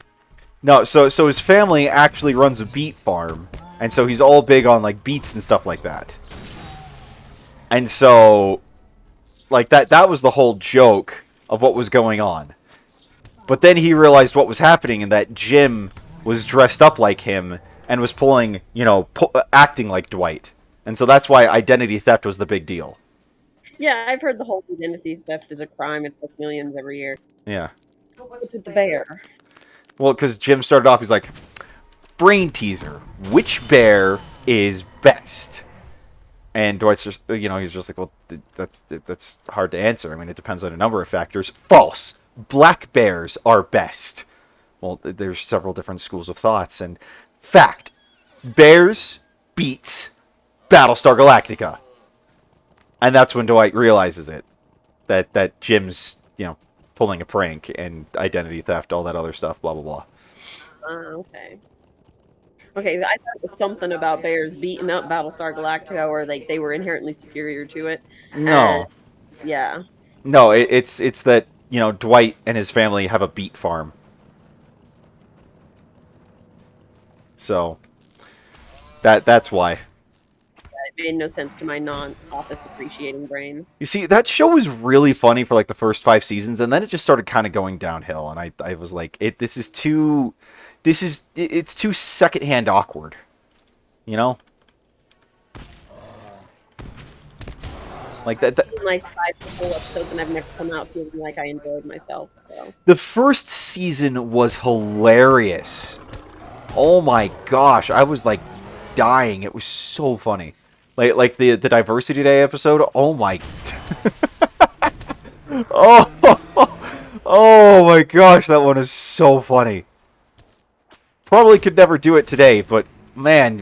no, so his family actually runs a beet farm, and so he's all big on like beets and stuff like that. And so, like that was the whole joke of what was going on. But then he realized what was happening, and that Jim was dressed up like him and was pulling, you know, acting like Dwight. And so that's why identity theft was the big deal. Yeah, I've heard the whole identity theft is a crime. It's like millions every year. Yeah. What's with the bear? Well, because Jim started off, he's like, brain teaser, which bear is best? And Dwight's just, you know, he's just like, well, that's hard to answer. I mean, it depends on a number of factors. False. Black bears are best. Well, there's several different schools of thoughts. And fact, bears beats Battlestar Galactica. And that's when Dwight realizes it. That Jim's, you know, pulling a prank and identity theft, all that other stuff, blah, blah, blah. Okay. Okay, I thought it was something about bears beating up Battlestar Galactica, or like they were inherently superior to it. No. Yeah. No, it's that, you know, Dwight and his family have a beet farm. So, that's why. It made no sense to my non-office appreciating brain. You see, that show was really funny for like the first 5 seasons, and then it just started kind of going downhill, and I was like, it's too secondhand awkward, you know? Like that. Like 5 full episodes, and I've never come out feeling like I enjoyed myself. So. The first season was hilarious. Oh my gosh, I was like dying. It was so funny. Like the Diversity Day episode. Oh my. oh my gosh, that one is so funny. Probably could never do it today, but man,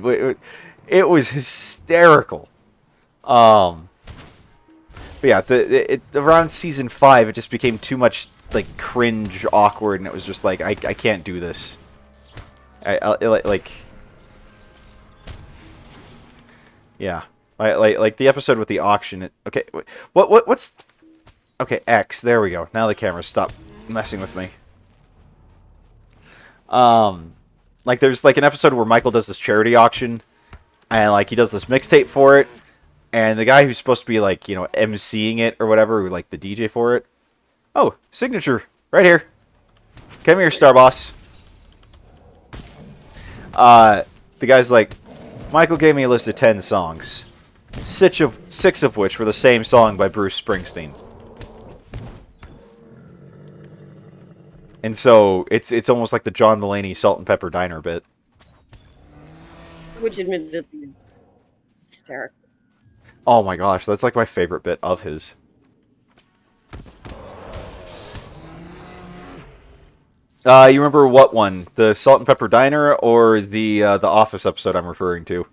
it was hysterical. But yeah, around season 5, it just became too much like cringe, awkward, and it was just like I can't do this. Like yeah, like the episode with the auction. Okay, what's okay X? There we go. Now the camera stopped messing with me. Like there's like an episode where Michael does this charity auction, and like he does this mixtape for it, and the guy who's supposed to be like, you know, MCing it or whatever, who, like the DJ for it. Oh, signature right here. Come here, Star Boss. The guy's like, Michael gave me a list of 10 songs, 6 of which were the same song by Bruce Springsteen. And so it's almost like the John Mulaney Salt and Pepper Diner bit. Which admittedly is hysterical. Oh my gosh, that's like my favorite bit of his. You remember what one? The Salt and Pepper Diner or the Office episode I'm referring to?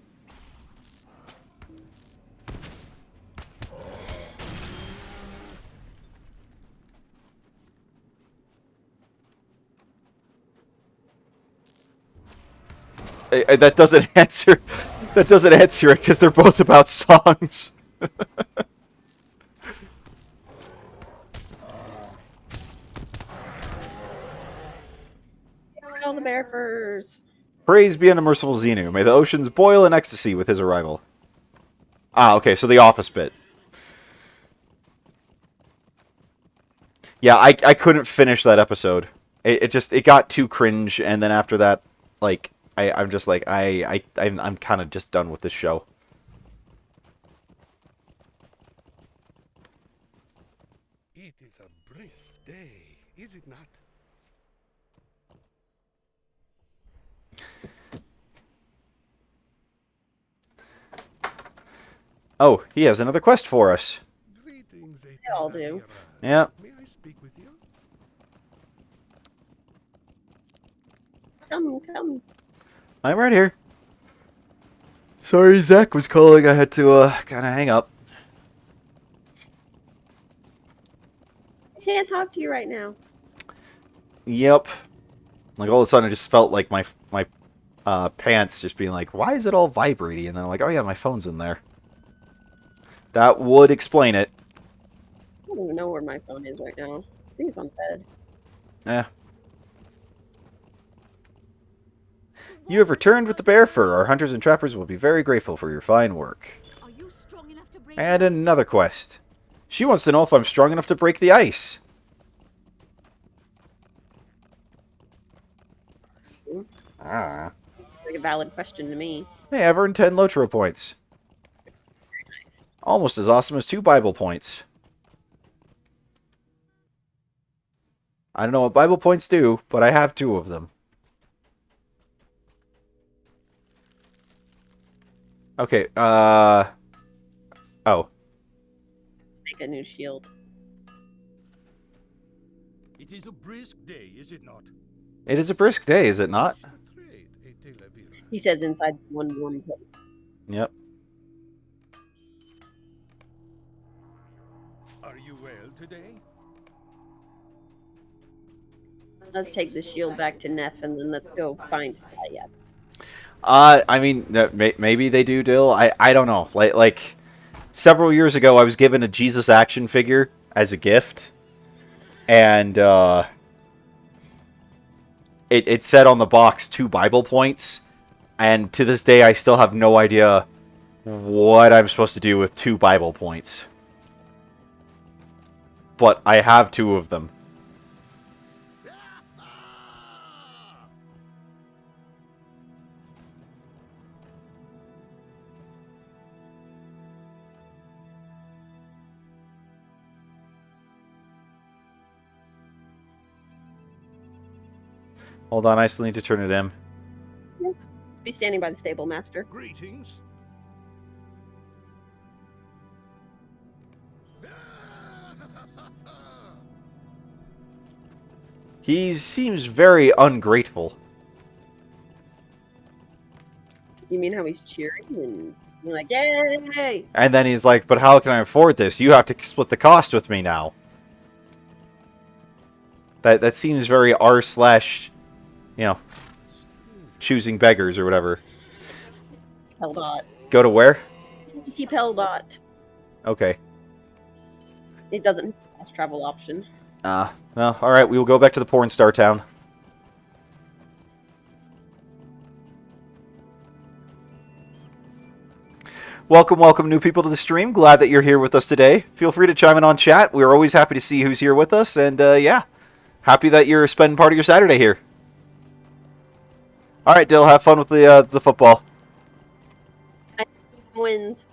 That doesn't answer. That doesn't answer it because they're both about songs. All the bear furs. Praise be unto merciful Xenu. May the oceans boil in ecstasy with his arrival. Ah, okay, so the Office bit. Yeah, I couldn't finish that episode. It got too cringe, and then after that, like, I'm just like, I'm kind of just done with this show. It is a brisk day, is it not? Oh, he has another quest for us. Greetings, They all do. Yeah. May I speak with you? Come. I'm right here. Sorry, Zach was calling. I had to, kind of hang up. I can't talk to you right now. Yep. Like, all of a sudden, I just felt like my pants just being like, why is it all vibrating? And then I'm like, oh yeah, my phone's in there. That would explain it. I don't even know where my phone is right now. I think it's on bed. Eh. You have returned with the bear fur. Our hunters and trappers will be very grateful for your fine work. Are you strong enough to break And the ice? another quest. She wants to know if I'm strong enough to break the ice. Ah. Like a valid question to me. Hey, I've earned 10 LOTRO points. Almost as awesome as 2 Bible points. I don't know what Bible points do, but I have 2 of them. Okay, oh. Make a new shield. It is a brisk day, is it not? It is a brisk day, is it not? Trade a telavira. He says inside one warm place. Yep. Are you well today? Let's take the shield back to Neff and then let's go find Saya. I mean, maybe they do, Dill. I don't know. Like, several years ago, I was given a Jesus action figure as a gift. And, it said on the box 2 Bible points. And to this day, I still have no idea what I'm supposed to do with 2 Bible points. But I have 2 of them. Hold on, I still need to turn it in. Just be standing by the stable, master. Greetings. He seems very ungrateful. You mean how he's cheering and you're like, yay! And then he's like, but how can I afford this? You have to split the cost with me now. That seems very r slash, you know, choosing beggars or whatever. Hellbot. Go to where? Keep Hellbot. Okay. It doesn't have a fast travel option. Well, alright, we will go back to the porn star town. Welcome, welcome, new people to the stream. Glad that you're here with us today. Feel free to chime in on chat. We're always happy to see who's here with us, and yeah, happy that you're spending part of your Saturday here. All right, Dill, have fun with the football. Wins.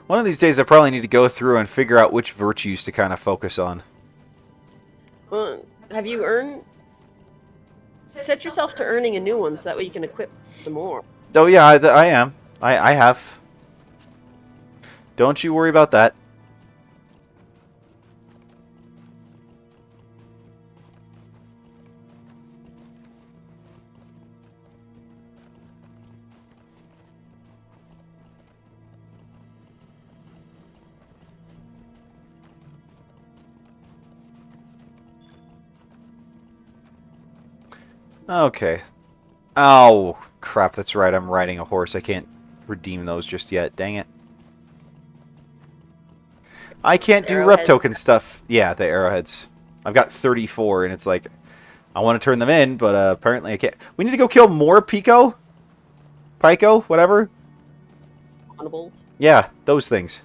One of these days, I probably need to go through and figure out which virtues to kind of focus on. Well, have you earned? Set yourself to earning a new one so that way you can equip some more. Oh yeah, I am. I have. Don't you worry about that. Okay. Oh, crap, that's right. I'm riding a horse. I can't redeem those just yet. Dang it. I can't do rep token stuff. Yeah, the arrowheads. I've got 34, and it's like, I want to turn them in, but apparently I can't. We need to go kill more Pico? Pico? Whatever? Honorables. Yeah, those things.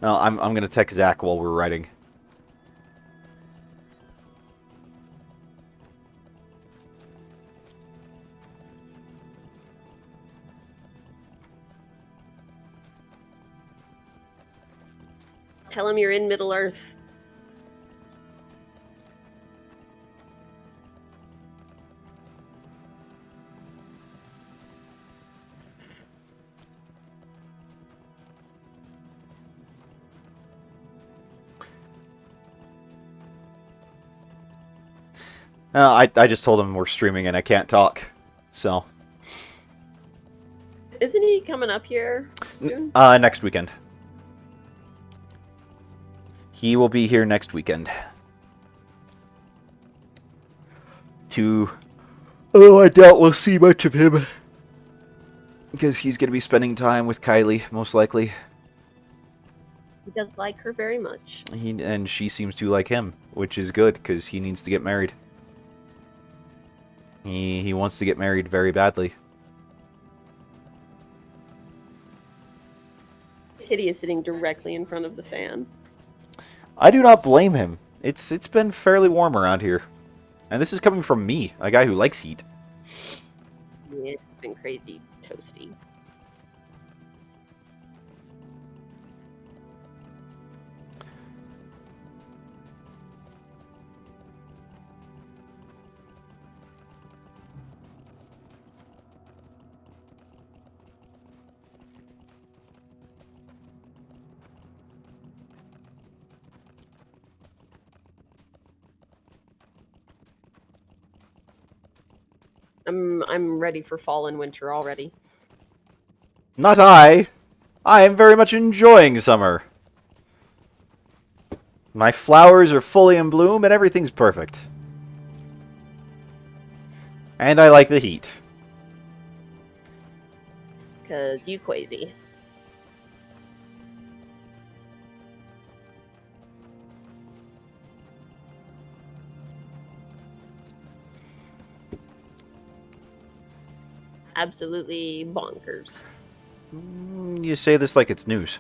No, I'm going to text Zach while we're riding. Tell him you're in Middle Earth. I just told him we're streaming and I can't talk, so. Isn't he coming up here soon? Next weekend. He will be here next weekend. Although I doubt we'll see much of him. Because he's going to be spending time with Kylie, most likely. He does like her very much. And she seems to like him, which is good, because he needs to get married. He wants to get married very badly. Kitty is sitting directly in front of the fan. I do not blame him. It's been fairly warm around here. And this is coming from me, a guy who likes heat. Yeah, it's been crazy toasty. I'm ready for fall and winter already. Not I. I am very much enjoying summer. My flowers are fully in bloom and everything's perfect. And I like the heat. 'Cause you crazy. Absolutely bonkers. You say this like it's news.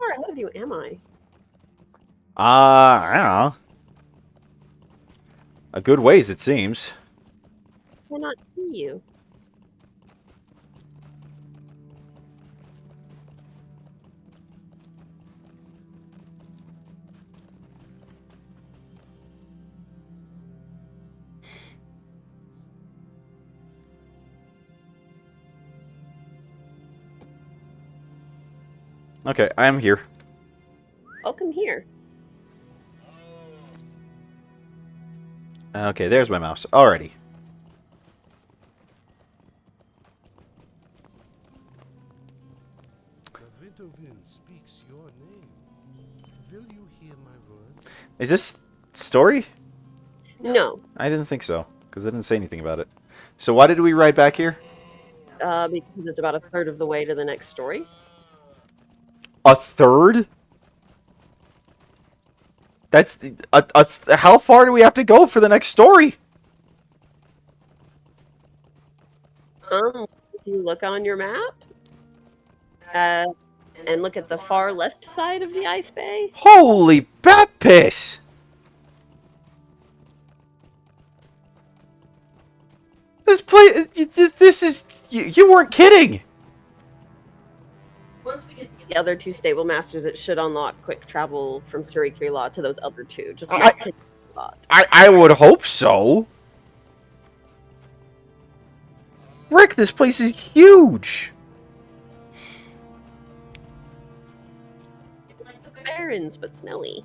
far ahead of you am I? I don't know. A good ways, it seems. I cannot see you. Okay, I am here. Welcome here. Okay, there's my mouse. Alrighty. The winter wind speaks your name. Will you hear my words? Is this story? No, I didn't think so, because I didn't say anything about it. So why did we ride back here? because it's about a third of the way to the next story. A third? That's how far do we have to go for the next story? If you look on your map, and look at the far left side of the ice bay. Holy bat piss! This place, this is, you weren't kidding! Once we get the other two stable masters, it should unlock quick travel from Surikirla to those other two. Just not pick a lot. I would hope so. Rick, this place is huge! Like the Barrens, but snowy.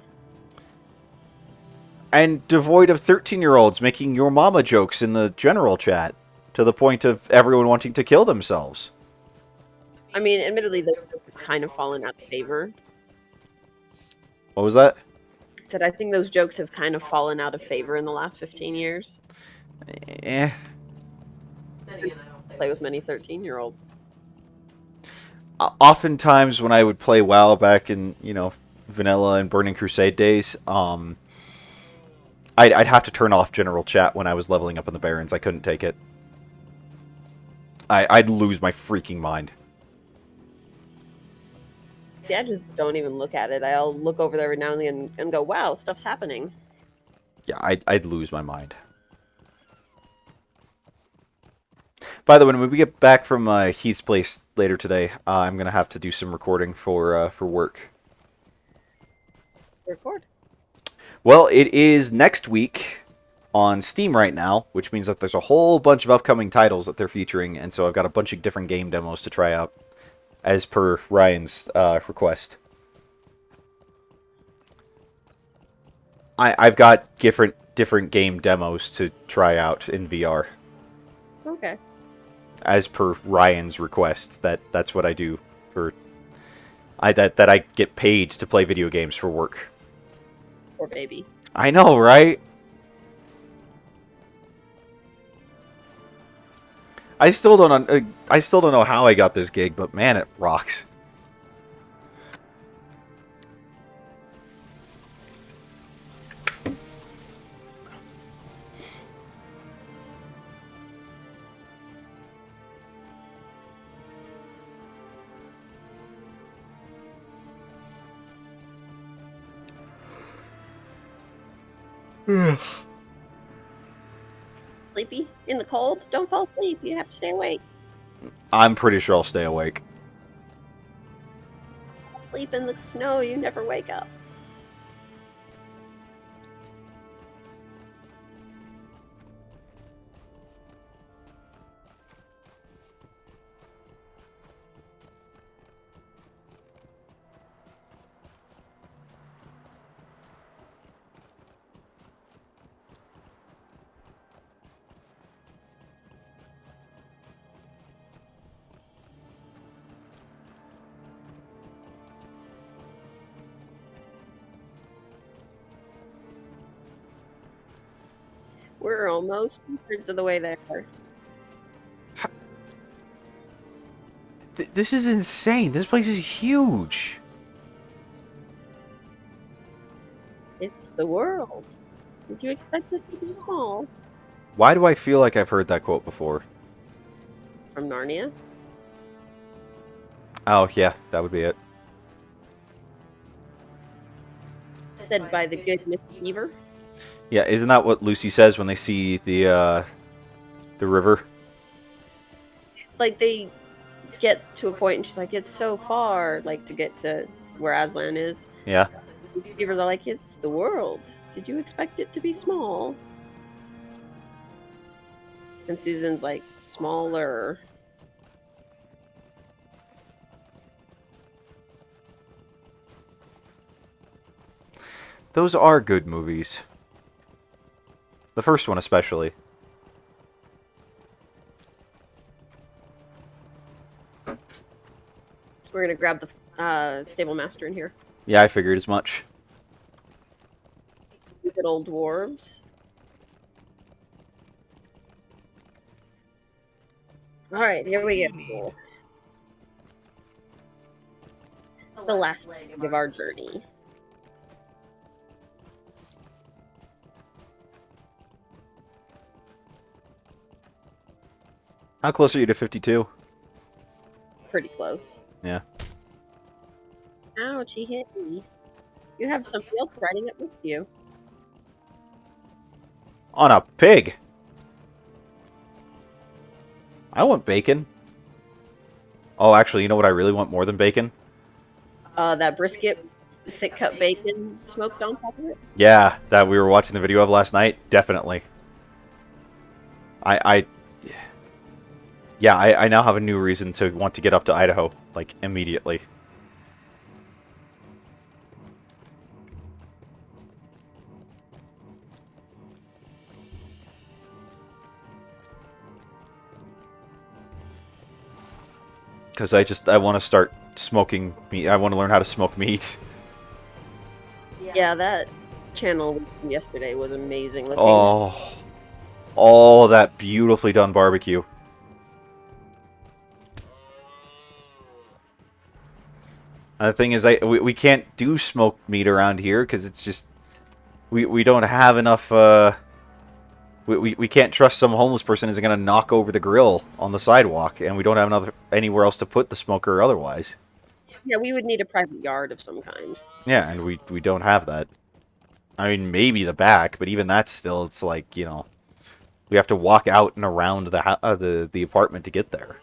And devoid of 13-year-olds making your mama jokes in the general chat, to the point of everyone wanting to kill themselves. I mean, admittedly, they've kind of fallen out of favor. What was that? Said I think those jokes have kind of fallen out of favor in the last 15 years. Eh. Play with many 13-year-olds. Oftentimes when I would play WoW back in, Vanilla and Burning Crusade days, I'd have to turn off general chat when I was leveling up in the Barrens. I couldn't take it. I'd lose my freaking mind. See, I just don't even look at it. I'll look over there every now and then and go, wow, stuff's happening. Yeah, I'd lose my mind. By the way, when we get back from Heath's place later today, I'm going to have to do some recording for work. Record. Well, it is next week on Steam right now, which means that there's a whole bunch of upcoming titles that they're featuring, and so I've got a bunch of different game demos to try out, as per Ryan's request. I've got different game demos to try out in VR. Okay. As per Ryan's request, that's what I do for... that I get paid to play video games for work. Poor baby. I know, right? I still don't know how I got this gig, but man, it rocks. Sleepy? In the cold? Don't fall asleep. You have to stay awake. I'm pretty sure I'll stay awake. Sleep in the snow. You never wake up. We're almost 2/3 of the way there. This is insane. This place is huge. It's the world. Did you expect it to be small? Why do I feel like I've heard that quote before? From Narnia? Oh, yeah, that would be it. Said by the good Miss Beaver. Yeah, isn't that what Lucy says when they see the river? Like they get to a point and she's like, it's so far, like to get to where Aslan is. Yeah. Miss Beavers are like, it's the world. Did you expect it to be small? And Susan's like, smaller. Those are good movies. The first one especially. We're gonna grab the stable master in here. Yeah, I figured as much. Good old dwarves. Alright, here we go. The last leg of our journey. How close are you to 52? Pretty close. Yeah. Ouch, he hit me. You have somebody else riding it with you. On a pig! I want bacon. Oh, actually, you know what I really want more than bacon? That brisket, thick cut bacon smoked on top of it. Yeah, that we were watching the video of last night. Definitely. Yeah, I now have a new reason to want to get up to Idaho, like, immediately. Because I want to start smoking meat. I want to learn how to smoke meat. Yeah, that channel yesterday was amazing looking. Oh, that beautifully done barbecue. And the thing is, we can't do smoked meat around here because it's just we don't have enough. We can't trust some homeless person is going to knock over the grill on the sidewalk, and we don't have anywhere else to put the smoker otherwise. Yeah, we would need a private yard of some kind. Yeah, and we don't have that. I mean, maybe the back, but even that's still, it's like, you know, we have to walk out and around the apartment to get there.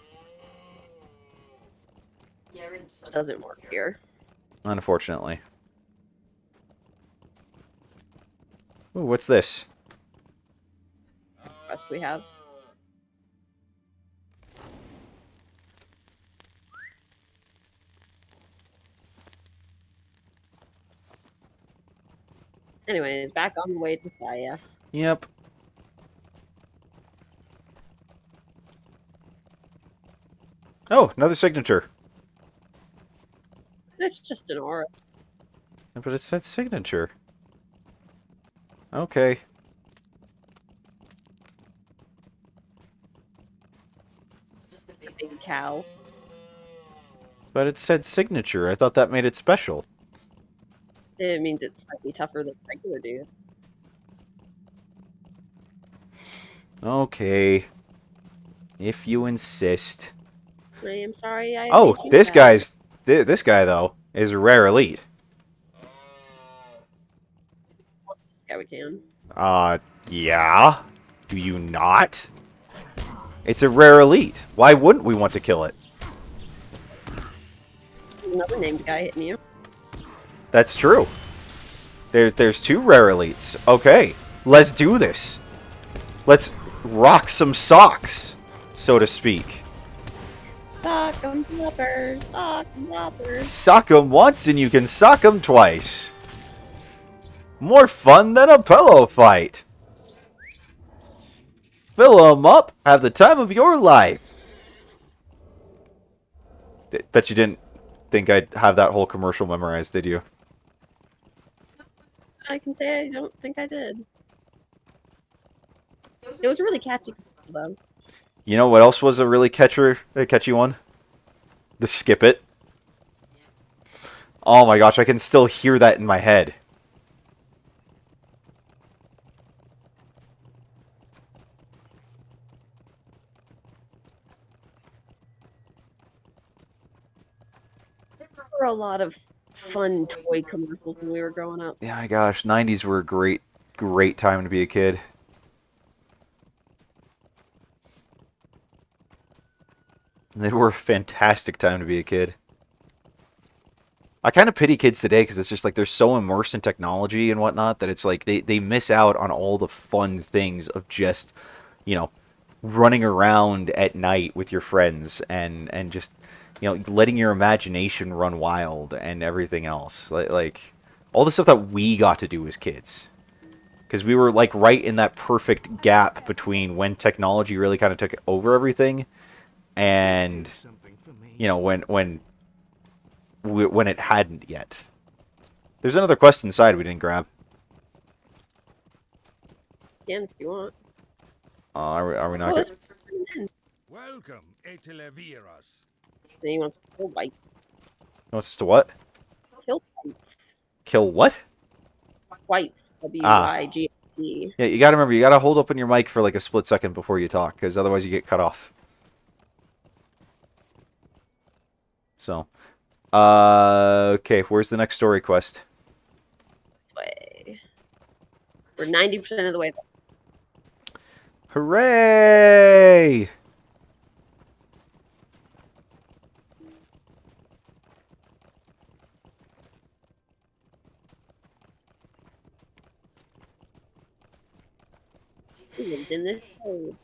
Doesn't work here. Unfortunately. Ooh, what's this? Quest we have. Anyways, back on the way to Saya. Yep. Oh, another signature. It's just an aura. But it said signature. Okay. A big cow. But it said signature. I thought that made it special. It means it's slightly tougher than regular dude. Okay. If you insist. I am sorry. Oh, this guy though is a rare elite. Yeah, we can. Yeah. Do you not? It's a rare elite. Why wouldn't we want to kill it? There's another named guy hitting you. That's true. There's two rare elites. Okay, let's do this. Let's rock some socks, so to speak. Sock 'em floppers, sock 'em floppers. Sock 'em once and you can sock 'em twice. More fun than a pillow fight. Fill 'em up, have the time of your life. Bet you didn't think I'd have that whole commercial memorized, did you? I can say I don't think I did. It was a really catchy though. You know what else was a really catchy one? The Skip It. Oh my gosh, I can still hear that in my head. There were a lot of fun toy commercials when we were growing up. Yeah, my gosh, 90s were a great time to be a kid. They were a fantastic time to be a kid. I kind of pity kids today because it's just like they're so immersed in technology and whatnot that it's like they miss out on all the fun things of just, you know, running around at night with your friends and just, you know, letting your imagination run wild and everything else. Like all the stuff that we got to do as kids. Because we were like right in that perfect gap between when technology really kind of took over everything and, Something for me. you know, when it hadn't yet. There's another quest inside we didn't grab. Again, if you want. Are we not Oh, good? that's pretty good. Welcome, Eteleviras. Then he wants to kill white. Wants us to what? Kill whites. Kill what? Whites. W-Y-G-T. Yeah, you gotta remember, you gotta hold open your mic for like a split second before you talk, because otherwise you get cut off. So, okay, where's the next story quest? This way. We're 90% of the way there. Hooray! We lived in this code.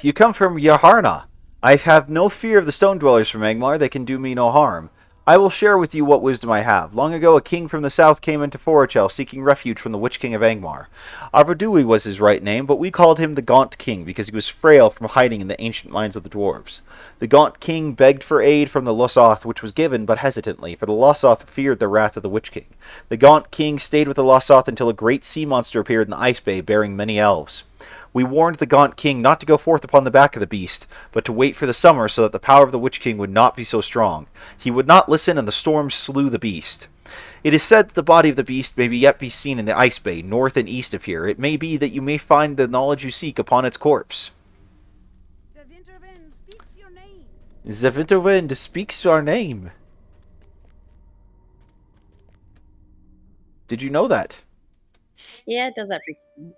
You come from Yaharna. I have no fear of the stone dwellers from Angmar. They can do me no harm. I will share with you what wisdom I have. Long ago, a king from the south came into Forochel, seeking refuge from the Witch King of Angmar. Arvadui was his right name, but we called him the Gaunt King because he was frail from hiding in the ancient mines of the dwarves. The Gaunt King begged for aid from the Losoth, which was given, but hesitantly, for the Losoth feared the wrath of the Witch King. The Gaunt King stayed with the Losoth until a great sea monster appeared in the ice bay, bearing many elves. We warned the Gaunt King not to go forth upon the back of the beast, but to wait for the summer so that the power of the Witch King would not be so strong. He would not listen, and the storm slew the beast. It is said that the body of the beast may yet be seen in the ice bay, north and east of here. It may be that you may find the knowledge you seek upon its corpse. The Winterwind speaks your name. The Winterwind speaks our name. Did you know that? Yeah, it does that for you.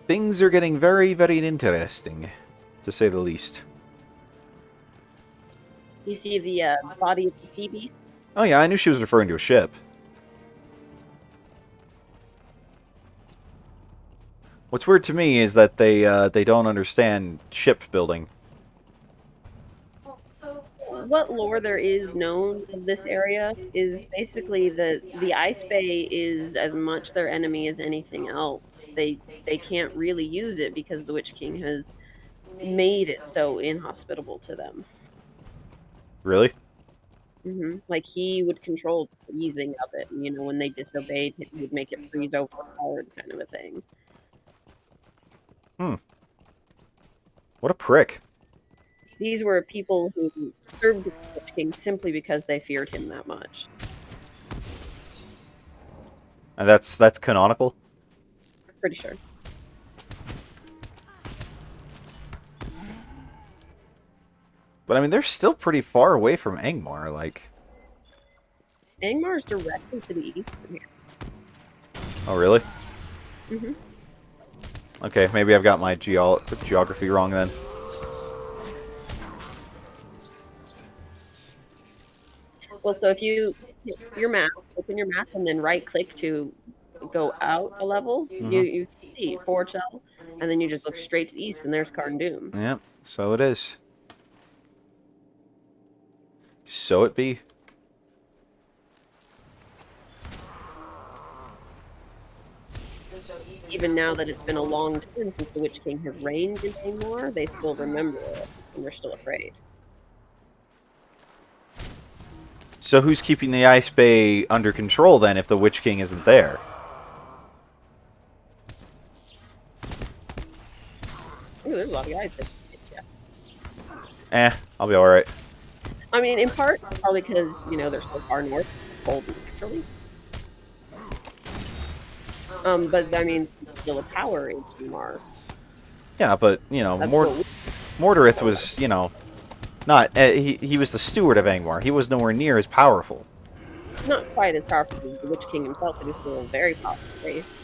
Things are getting very, very interesting, to say the least. You see the body of the sea beast? Oh yeah, I knew she was referring to a ship. What's weird to me is that they don't understand ship building. What lore there is known of this area is basically the ice bay is as much their enemy as anything else. They can't really use it because the Witch King has made it so inhospitable to them. Really? Like he would control the freezing of it. You know, when they disobeyed, he would make it freeze over hard, kind of a thing. What a prick. These were people who served the Witch King simply because they feared him that much. And that's canonical? Pretty sure. But I mean, they're still pretty far away from Angmar, like... Angmar is directly to the east from here. Oh, really? Mhm. Okay, maybe I've got my geography wrong then. Well, so if you hit your map, open your map, and then right-click to go out a level, you see Forchel, and then you just look straight to the east, and there's Carn Doom. Yep, so it is. So it be. Even now that it's been a long time since the Witch King has reigned in Angmar, they still remember it, and they're still afraid. So who's keeping the Ice Bay under control then if the Witch King isn't there? Ooh, there's a lot of guys that I'll be alright. I mean, in part, probably because, you know, they're so far north, cold naturally. But, I mean, still a power in Mars. Yeah, but, you know, That's what we- Mordorith was, you know, not... he was the steward of Angmar. He was nowhere near as powerful. not quite as powerful as the Witch King himself, but he's still a very powerful race.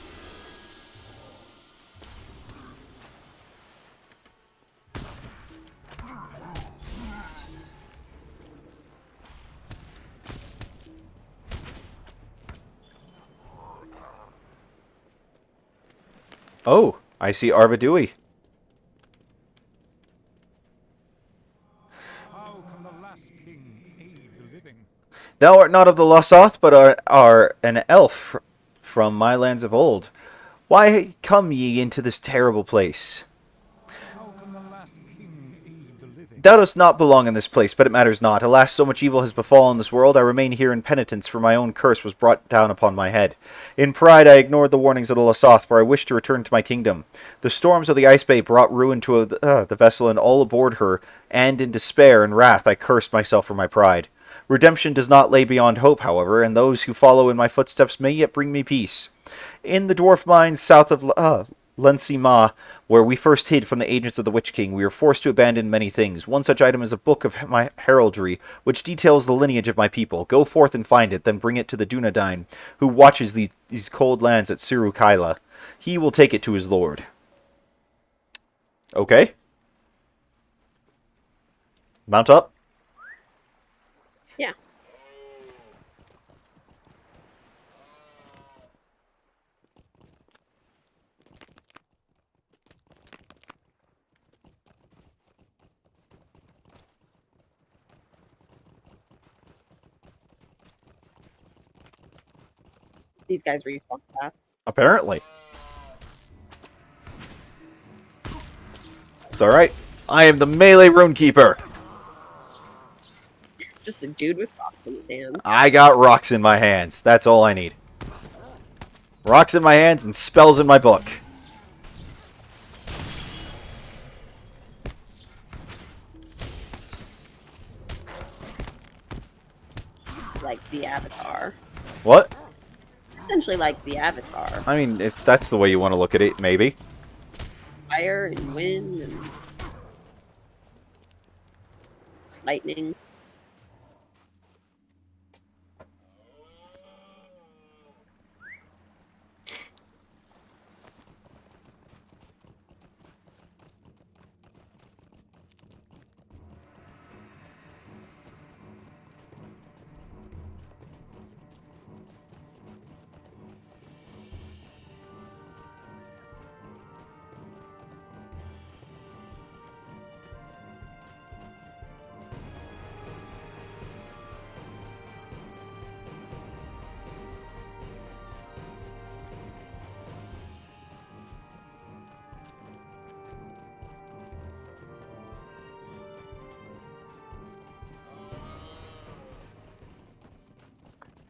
Oh, I see Arvidui. How can the last king aid the living? Thou art not of the Losoth, but are an elf from my lands of old. Why come ye into this terrible place? How can the last king aid the living? Thou dost not belong in this place, but it matters not. Alas, so much evil has befallen this world, I remain here in penitence, for my own curse was brought down upon my head. In pride I ignored the warnings of the Losoth, for I wished to return to my kingdom. The storms of the Ice Bay brought ruin to the vessel and all aboard her, and in despair and wrath I cursed myself for my pride. Redemption does not lay beyond hope, however, and those who follow in my footsteps may yet bring me peace. In the dwarf mines south of Lensima, where we first hid from the agents of the Witch King, we were forced to abandon many things. One such item is a book of my heraldry, which details the lineage of my people. Go forth and find it, then bring it to the Dunedain, who watches these cold lands at Siru Kaila. He will take it to his lord. Okay. Mount up. Yeah. These guys respawn fast. Apparently. It's alright. I am the melee runekeeper. Just a dude with rocks in his hand. I got rocks in my hands. That's all I need. Rocks in my hands and spells in my book. Like the Avatar. What? Essentially like the Avatar. I mean, if that's the way you want to look at it, maybe. Fire and wind and lightning.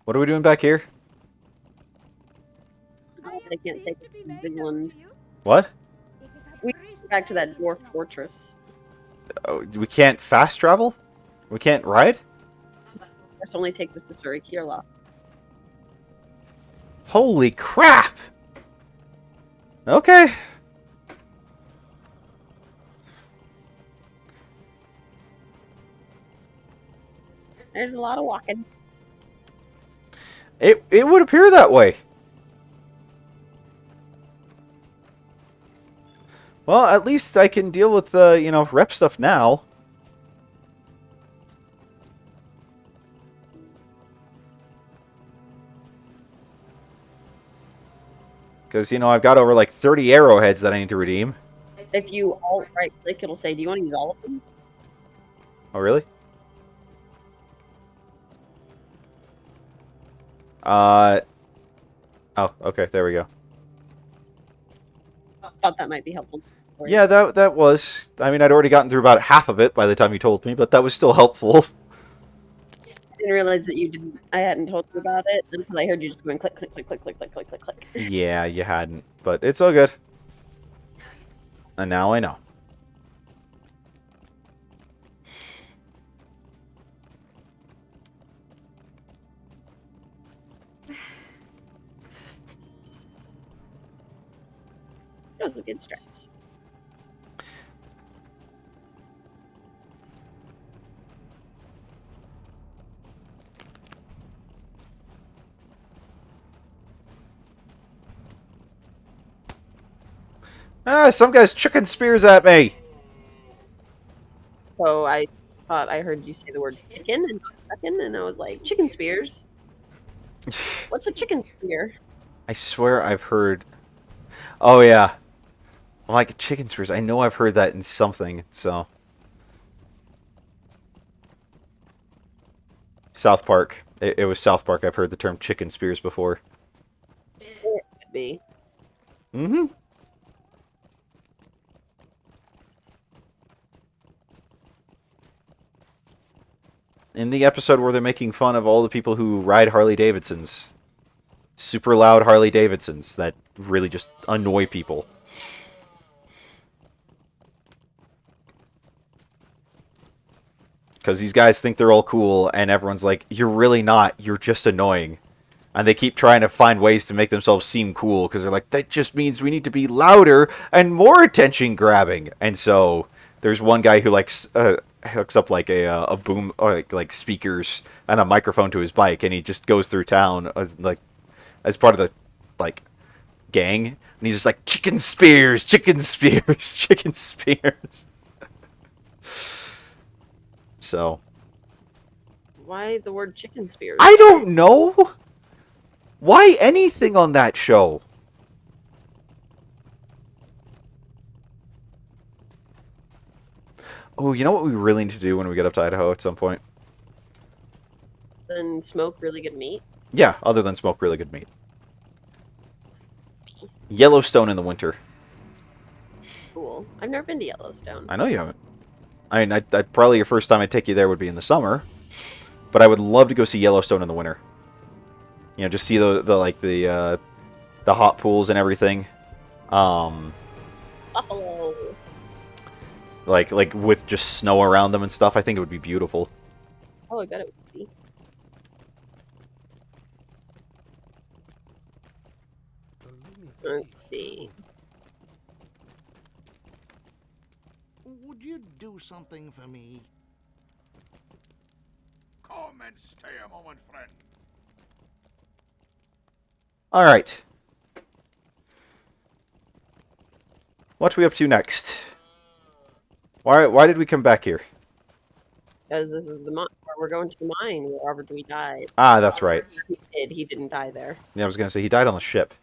What are we doing back here? They can't take the big one. What? We go back to that dwarf fortress. Oh, we can't fast travel? We can't ride? This only takes us to Surikirla. Holy crap! Okay. There's a lot of walking. It would appear that way. Well, at least I can deal with the, you know, rep stuff now. Because, you know, I've got over like 30 arrowheads that I need to redeem. If you alt right click, it'll say, do you want to use all of them? Oh, really? Oh, okay, there we go. Thought that might be helpful. for you. Yeah, that was... I mean, I'd already gotten through about half of it by the time you told me, but that was still helpful. didn't realize that you didn't. I hadn't told you about it until I heard you just going click, click, click, click, click, click, click, click, click. Yeah, you hadn't, but it's all good. And now I know. That was a good stretch. Ah, some guy's chicken spears at me. So I thought I heard you say the word chicken and second, and I was like, chicken spears. What's a chicken spear? I swear I've heard. Oh yeah, I'm like chicken spears. I know I've heard that in something. So South Park. It was South Park. I've heard the term chicken spears before. It could be. Mm-hmm. In the episode where they're making fun of all the people who ride Harley Davidsons. Super loud Harley Davidsons that really just annoy people. Because these guys think they're all cool, and everyone's like, you're really not, you're just annoying. And they keep trying to find ways to make themselves seem cool, because they're like, that just means we need to be louder and more attention-grabbing. And so, there's one guy who hooks up like a boom, or like speakers and a microphone to his bike, and he just goes through town as part of the gang, and he's just like, chicken spears, chicken spears, chicken spears. So Why the word chicken spears? I don't know. Why anything on that show? Oh, you know what we really need to do when we get up to Idaho at some point? Then smoke really good meat. Yeah, other than smoke really good meat. Yellowstone in the winter. Cool. I've never been to Yellowstone. I know you haven't. I mean, I'd probably your first time I'd take you there would be in the summer, but I would love to go see Yellowstone in the winter. You know, just see the hot pools and everything. Buffalo. Like with just snow around them and stuff. I think it would be beautiful. Oh, I bet it would be. Let's see. Would you do something for me? Come and stay a moment, friend. All right. What are we up to next? Why did we come back here? Because this is the mine. We're going to the mine where we died. Ah, that's right. He didn't die there. Yeah, I was gonna say he died on the ship.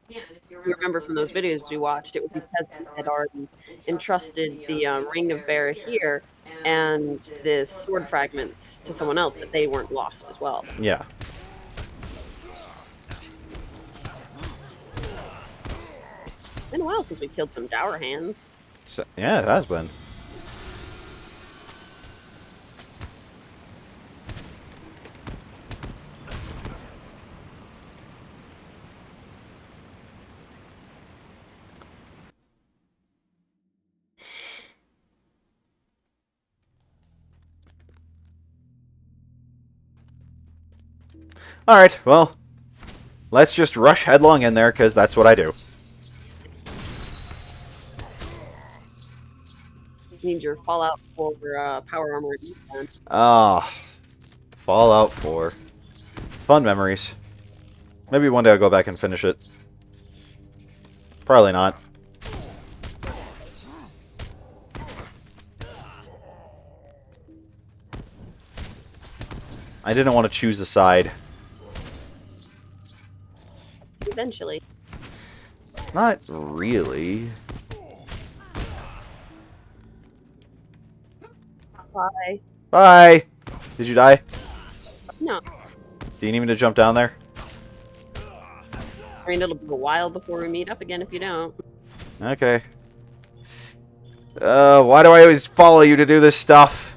You remember from those videos we watched, it was because he had already entrusted the ring of bear here and the sword fragments to someone else that they weren't lost as well. Yeah. It's been a while since we killed some dour hands. So, yeah, it has been. Alright, well, let's just rush headlong in there, because that's what I do. Need your Fallout 4 power armor defense. Ah, Fallout 4. Fun memories. Maybe one day I'll go back and finish it. Probably not. I didn't want to choose a side. Eventually. Not really. Bye. Bye! Did you die? No. Do you need me to jump down there? I mean, it'll be a while before we meet up again if you don't. Okay. Why do I always follow you to do this stuff?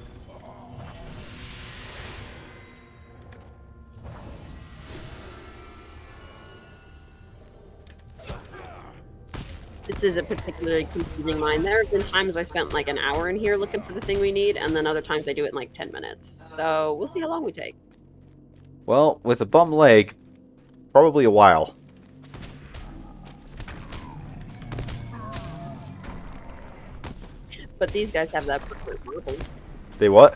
This is a particularly confusing mine. There have been times I spent like an hour in here looking for the thing we need, and then other times I do it in like 10 minutes. So we'll see how long we take. Well, with a bum leg, probably a while. But these guys have that burglar's marbles. They what?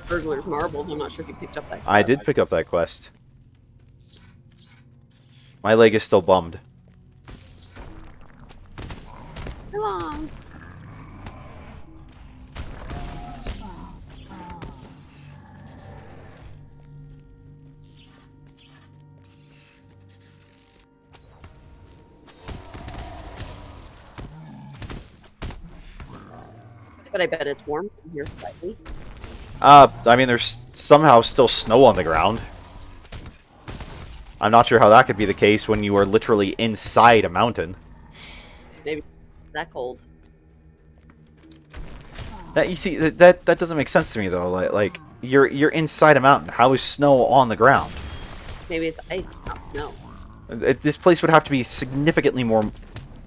Burglar's marbles. I'm not sure if you picked up that. I did pick up that quest. My leg is still bummed. Come on. But I bet it's warm in here slightly. I mean, there's somehow still snow on the ground. I'm not sure how that could be the case when you are literally inside a mountain. Maybe it's that cold. That you see that doesn't make sense to me though. Like you're inside a mountain. How is snow on the ground? Maybe it's ice, not snow. This place would have to be significantly more.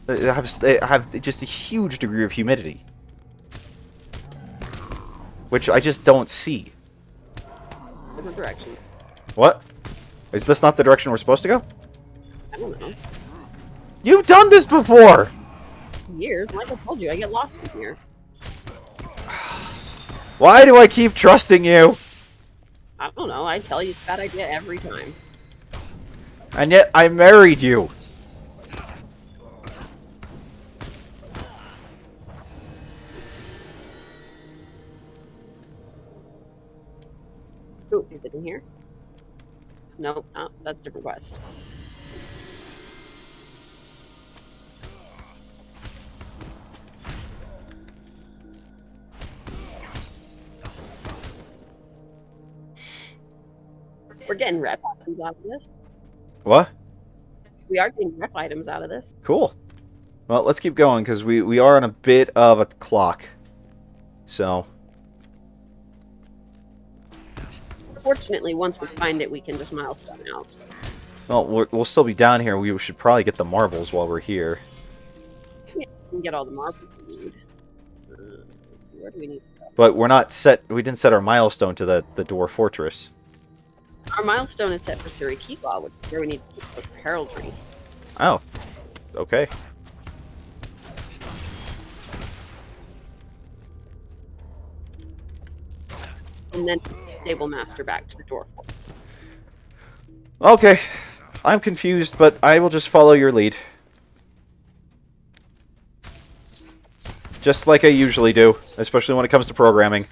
Have just a huge degree of humidity, which I just don't see. Different direction. What? Is this not the direction we're supposed to go? I don't know. You've done this before! Years, like I told you, I get lost in here. Why do I keep trusting you? I don't know, I tell you it's a bad idea every time. And yet I married you. Ooh, is it in here? Nope, oh, that's a different quest. We're getting rep items out of this. What? We are getting rep items out of this. Cool. Well, let's keep going, because we are on a bit of a clock. So... Fortunately, once we find it, we can just milestone out. Well, we'll still be down here. We should probably get the marbles while we're here. Yeah, we can get all the marbles we need. Where do we need to go? But we're not set... We didn't set our milestone to the dwarf fortress. Our milestone is set for Surikiwa, which is where we need to keep the heraldry. Oh. Okay. And then stable master back to the dwarf fortress. Okay. I'm confused, but I will just follow your lead. Just like I usually do, especially when it comes to programming.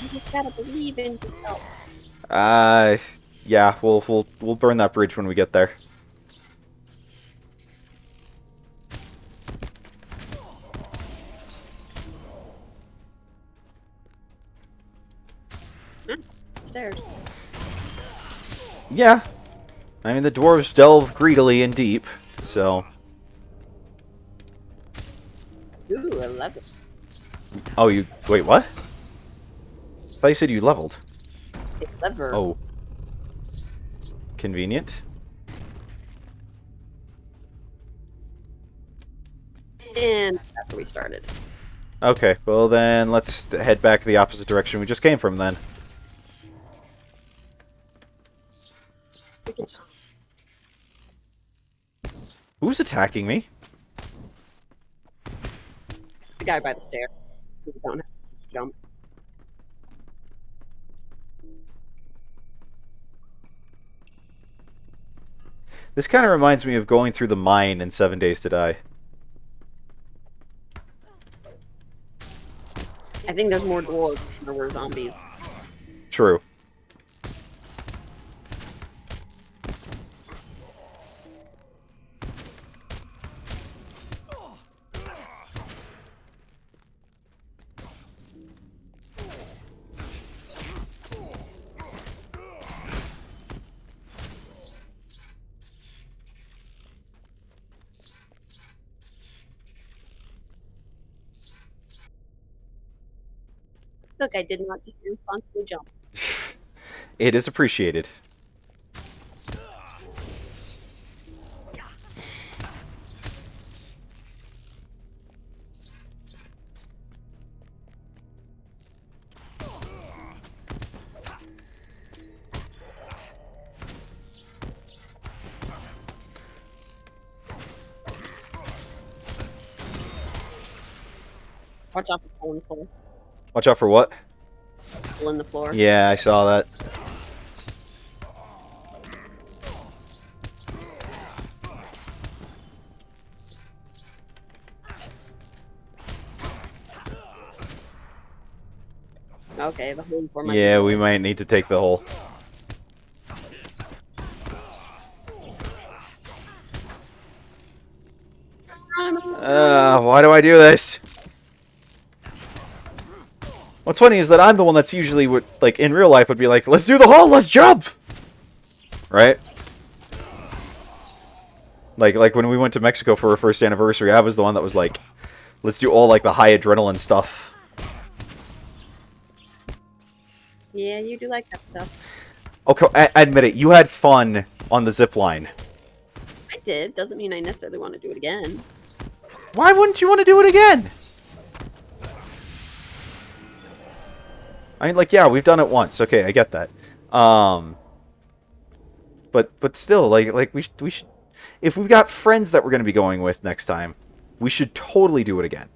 You just gotta believe in yourself. Yeah, we'll burn that bridge when we get there. Stairs. Yeah. I mean, the dwarves delve greedily and deep, so... Ooh, 11. Oh, you... Wait, what? I thought you said you leveled. It's lever. Oh. Convenient. And that's where we started. Okay, well then, let's head back the opposite direction we just came from, then. We can just Who's attacking me? the guy by the stairs. We don't have to jump. This kind of reminds me of going through the mine in 7 Days to Die. I think there's more dwarves than there were zombies. True. Look, I did not just irresponsibly jump. It is appreciated. Watch out for hole in the floor. Watch out for what? Hole in the floor. Yeah, I saw that. Okay, the hole in the floor might Yeah, be we might need to take the hole. Why do I do this? What's funny is that I'm the one that's usually would, like, in real life would be like, let's do the hole, let's jump! Right? Like when we went to Mexico for our first anniversary, I was the one that was like, let's do all, like, the high adrenaline stuff. Yeah, you do like that stuff. Okay, admit it, you had fun on the zip line. I did. Doesn't mean I necessarily want to do it again. Why wouldn't you want to do it again? I mean, like, yeah, we've done it once. Okay, I get that. But still, like we should, if we've got friends that we're going to be going with next time, we should totally do it again.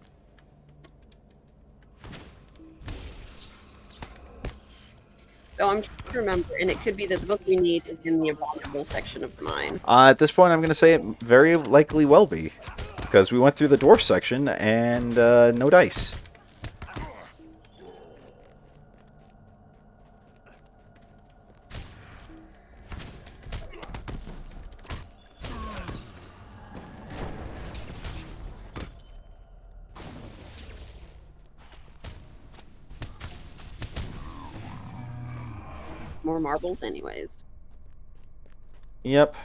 So I'm trying to remember, and it could be that the book we need is in the abominable section of mine. At this point, I'm going to say it very likely will be, because we went through the dwarf section and no dice. More marbles anyways. Yep.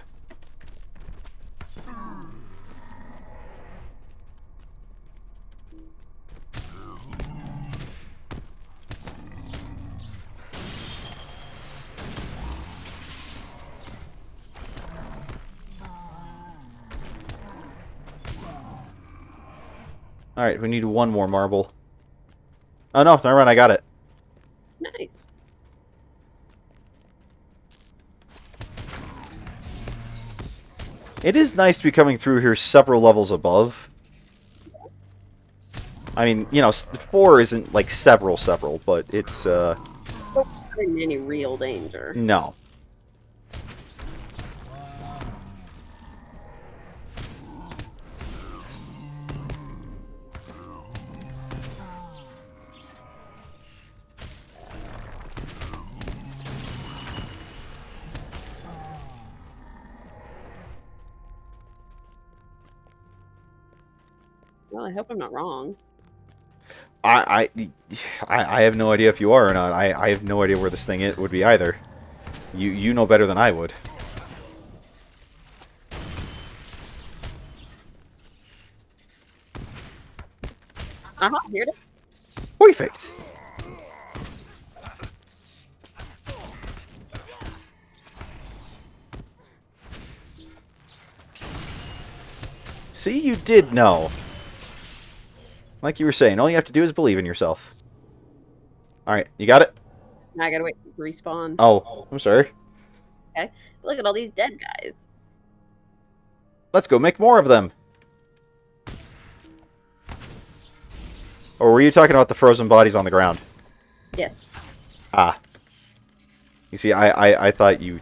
Alright, we need one more marble. Oh no, never mind, I got it. Nice. It is nice to be coming through here several levels above. I mean, you know, 4 isn't like several, but it's, Not in any real danger. no. Well, I hope I'm not wrong. I have no idea if you are or not. I have no idea where this thing would be either. You know better than I would. Here it is. Perfect. See, you did know. Like you were saying, all you have to do is believe in yourself. Alright, you got it? Now I gotta wait for respawn. Oh, I'm sorry. Okay. Look at all these dead guys. Let's go make more of them. Or were you talking about the frozen bodies on the ground? Yes. Ah. You see, I thought you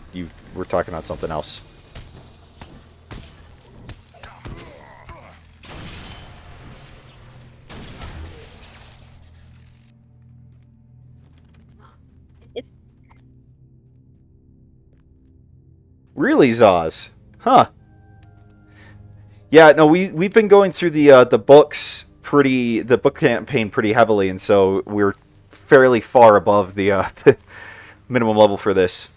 were talking about something else. Really, Zaz? Huh. Yeah, no, we've been going through the books the book campaign pretty heavily, and so we're fairly far above the, the minimum level for this.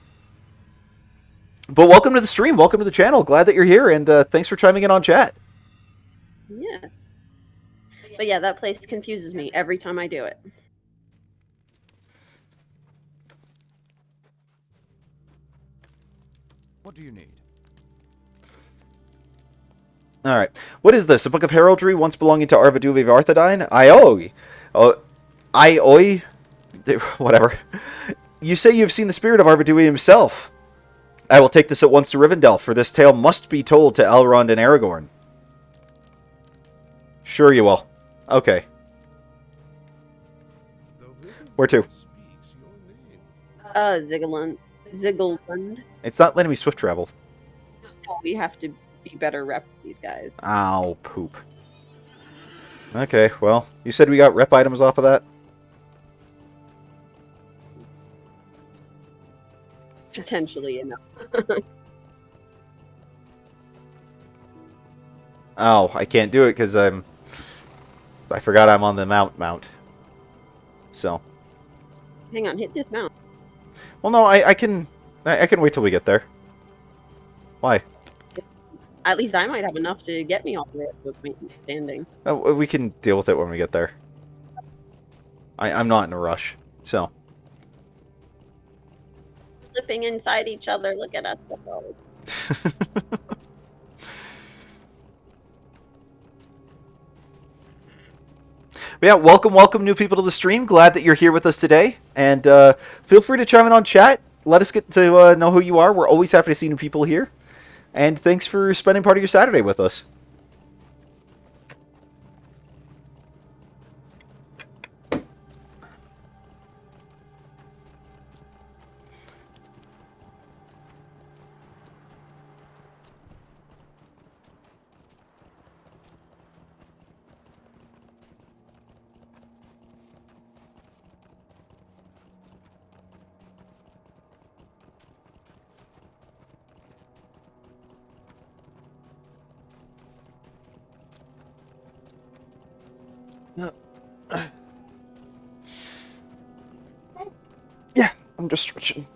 But welcome to the stream, welcome to the channel. Glad that you're here, and thanks for chiming in on chat. Yes. But yeah, that place confuses me every time I do it. What do you need? Alright. What is this? A book of heraldry once belonging to Arvaduvi of Arthedain? Ioi. Oh, Ioi? Whatever. You say you have seen the spirit of Arvaduvi himself. I will take this at once to Rivendell, for this tale must be told to Elrond and Aragorn. Sure you will. Okay. Where to? Speaks your name. Zigglund. It's not letting me swift travel. We have to be better rep with these guys. Ow, poop. Okay, well, you said we got rep items off of that? Potentially enough. Oh, I can't do it because I forgot I'm on the mount. So. Hang on, hit dismount. Well, no, I can wait till we get there. Why? At least I might have enough to get me all the way up to a standing. We can deal with it when we get there. I'm not in a rush, so. Flipping inside each other. Look at us. But yeah, welcome new people to the stream. Glad that you're here with us today. And feel free to chime in on chat. Let us get to know who you are. We're always happy to see new people here. And thanks for spending part of your Saturday with us. Yeah, I'm just stretching.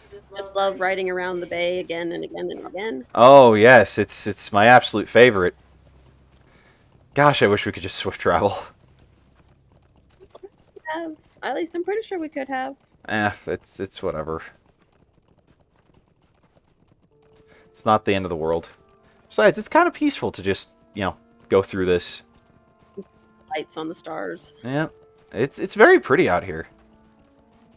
Just love riding around the bay again and again and again. Oh yes, it's my absolute favorite. Gosh, I wish we could just swift travel. At least I'm pretty sure we could have. It's whatever. It's not the end of the world. Besides, it's kind of peaceful to just, go through this. Lights on the stars. Yeah, it's very pretty out here.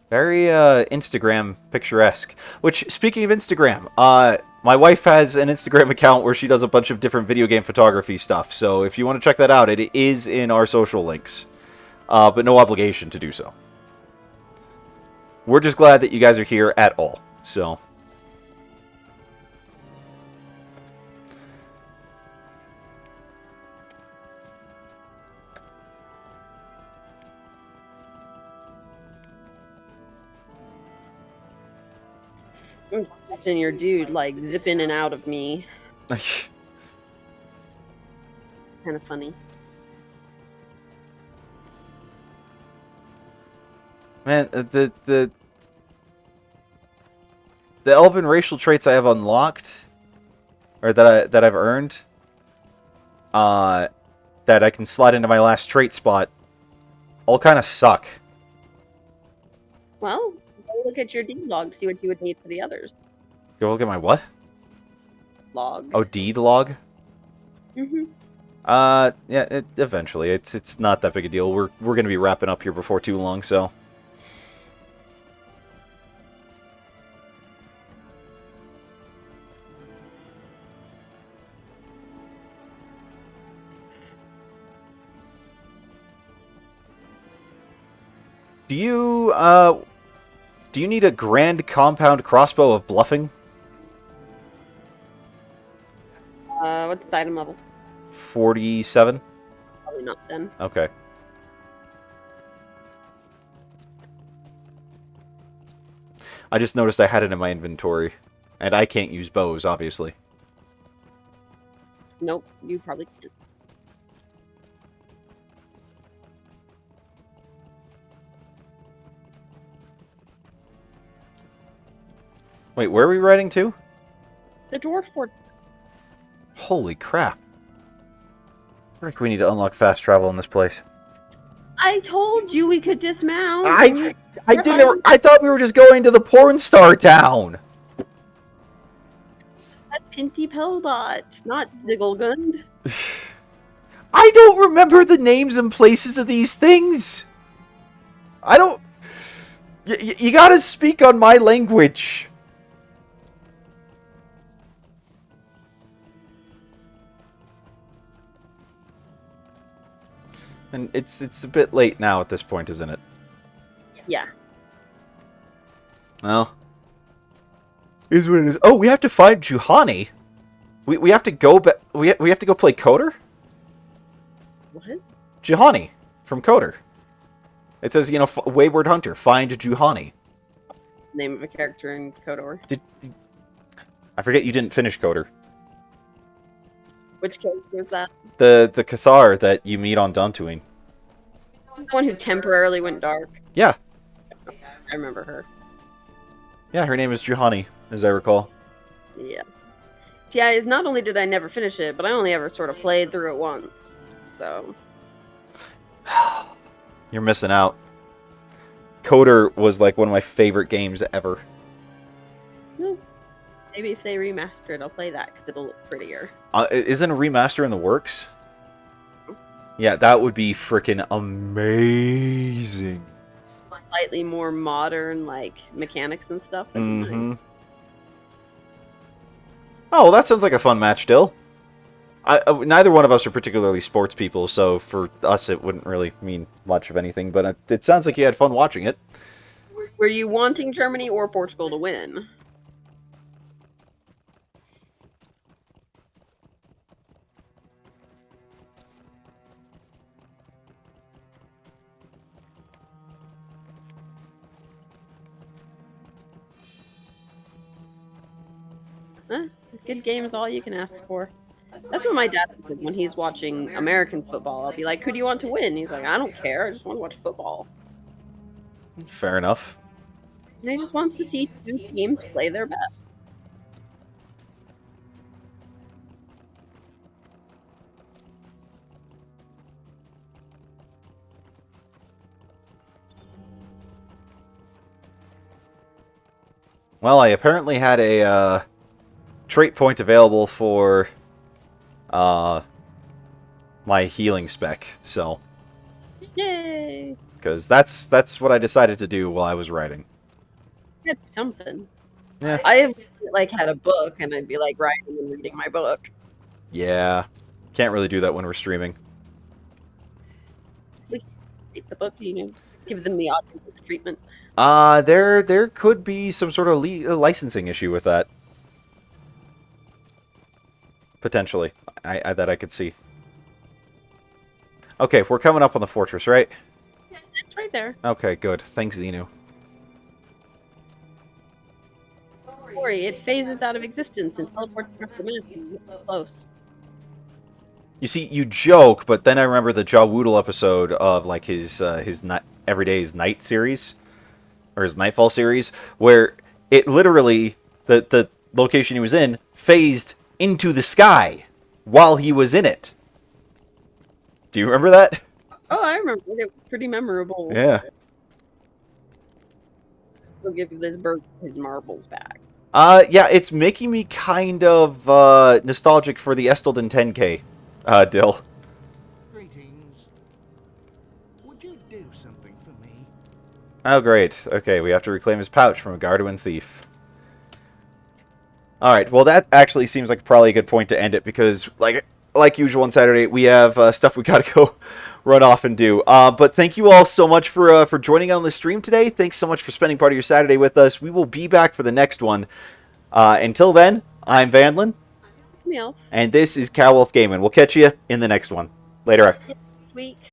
Very Instagram picturesque. Which, speaking of Instagram, my wife has an Instagram account where she does a bunch of different video game photography stuff. So if you want to check that out, it is in our social links. But no obligation to do so. We're just glad that you guys are here at all. So. And your dude like zip in and out of me. Kind of funny. Man, the elven racial traits I have unlocked, or that I've earned, that I can slide into my last trait spot, all kind of suck. Well, go look at your deed log, see what you would need for the others. Go look at my what? Log. Oh, deed log? Mm-hmm. Yeah, eventually. It's not that big a deal. We're going to be wrapping up here before too long, so. Do you need a grand compound crossbow of bluffing? What's its item level? 47? Probably not then. Okay. I just noticed I had it in my inventory. And I can't use bows, obviously. Nope, you probably can't. Wait, where are we riding to? The dwarf fort. Holy crap. I think we need to unlock fast travel in this place. I told you we could dismount. I didn't. I thought we were just going to the porn star town. That's Pinty Peldot, not Zigglegund. I don't remember the names and places of these things. I don't. You gotta speak on my language. And it's a bit late now at this point, isn't it? Yeah. Well, is what it is. Oh, we have to find Juhani. We have to go we have to go play Coder? What? Juhani from Coder. It says, you know, Wayward Hunter, find Juhani. Name of a character in Kodor. I forget you didn't finish Coder. Which character is that? The Cathar that you meet on Dantooine. The one who temporarily went dark. Yeah. I remember her. Yeah, her name is Juhani, as I recall. Yeah. See, not only did I never finish it, but I only ever sort of played through it once. So. You're missing out. Coder was like one of my favorite games ever. Maybe if they remaster it, I'll play that because it'll look prettier. Isn't a remaster in the works? Yeah, that would be freaking amazing. Slightly more modern, like, mechanics and stuff. Mm-hmm. Oh, well, that sounds like a fun match, Dill. Neither one of us are particularly sports people, so for us it wouldn't really mean much of anything, but it sounds like you had fun watching it. Were you wanting Germany or Portugal to win? Good game is all you can ask for. That's what my dad says when he's watching American football. I'll be like, who do you want to win? He's like, I don't care. I just want to watch football. Fair enough. And he just wants to see two teams play their best. Well, I apparently had a trait point available for my healing spec, so Yay! because that's what I decided to do while I was writing. Get something. Yeah. I have like had a book, and I'd be like writing and reading my book. Yeah, can't really do that when we're streaming. Take the book, give them the audiobook treatment. There could be some sort of licensing issue with that. Potentially, that I could see. Okay, we're coming up on the fortress, right? Yeah, it's right there. Okay, good. Thanks, Xenu. Don't worry, it phases out of existence and teleports across the map. And it's close. You see, you joke, but then I remember the Jawoodle episode of like his Everyday's Night series, or his Nightfall series, where it literally the location he was in phased into the sky while he was in it. Do you remember that? Oh, I remember. It was pretty memorable. Yeah. We'll give this bird his marbles back. Yeah, it's making me kind of nostalgic for the Estelden 10K, Dill. Greetings. Would you do something for me? Oh, great. Okay, we have to reclaim his pouch from a Garduin thief. Alright, well that actually seems like probably a good point to end it, because, like usual on Saturday, we have stuff we gotta go run off and do. But thank you all so much for joining on the stream today. Thanks so much for spending part of your Saturday with us. We will be back for the next one. Until then, I'm Vanlin. Meow. And this is Cowwolf Gaming. We'll catch you in the next one. Later. Next week.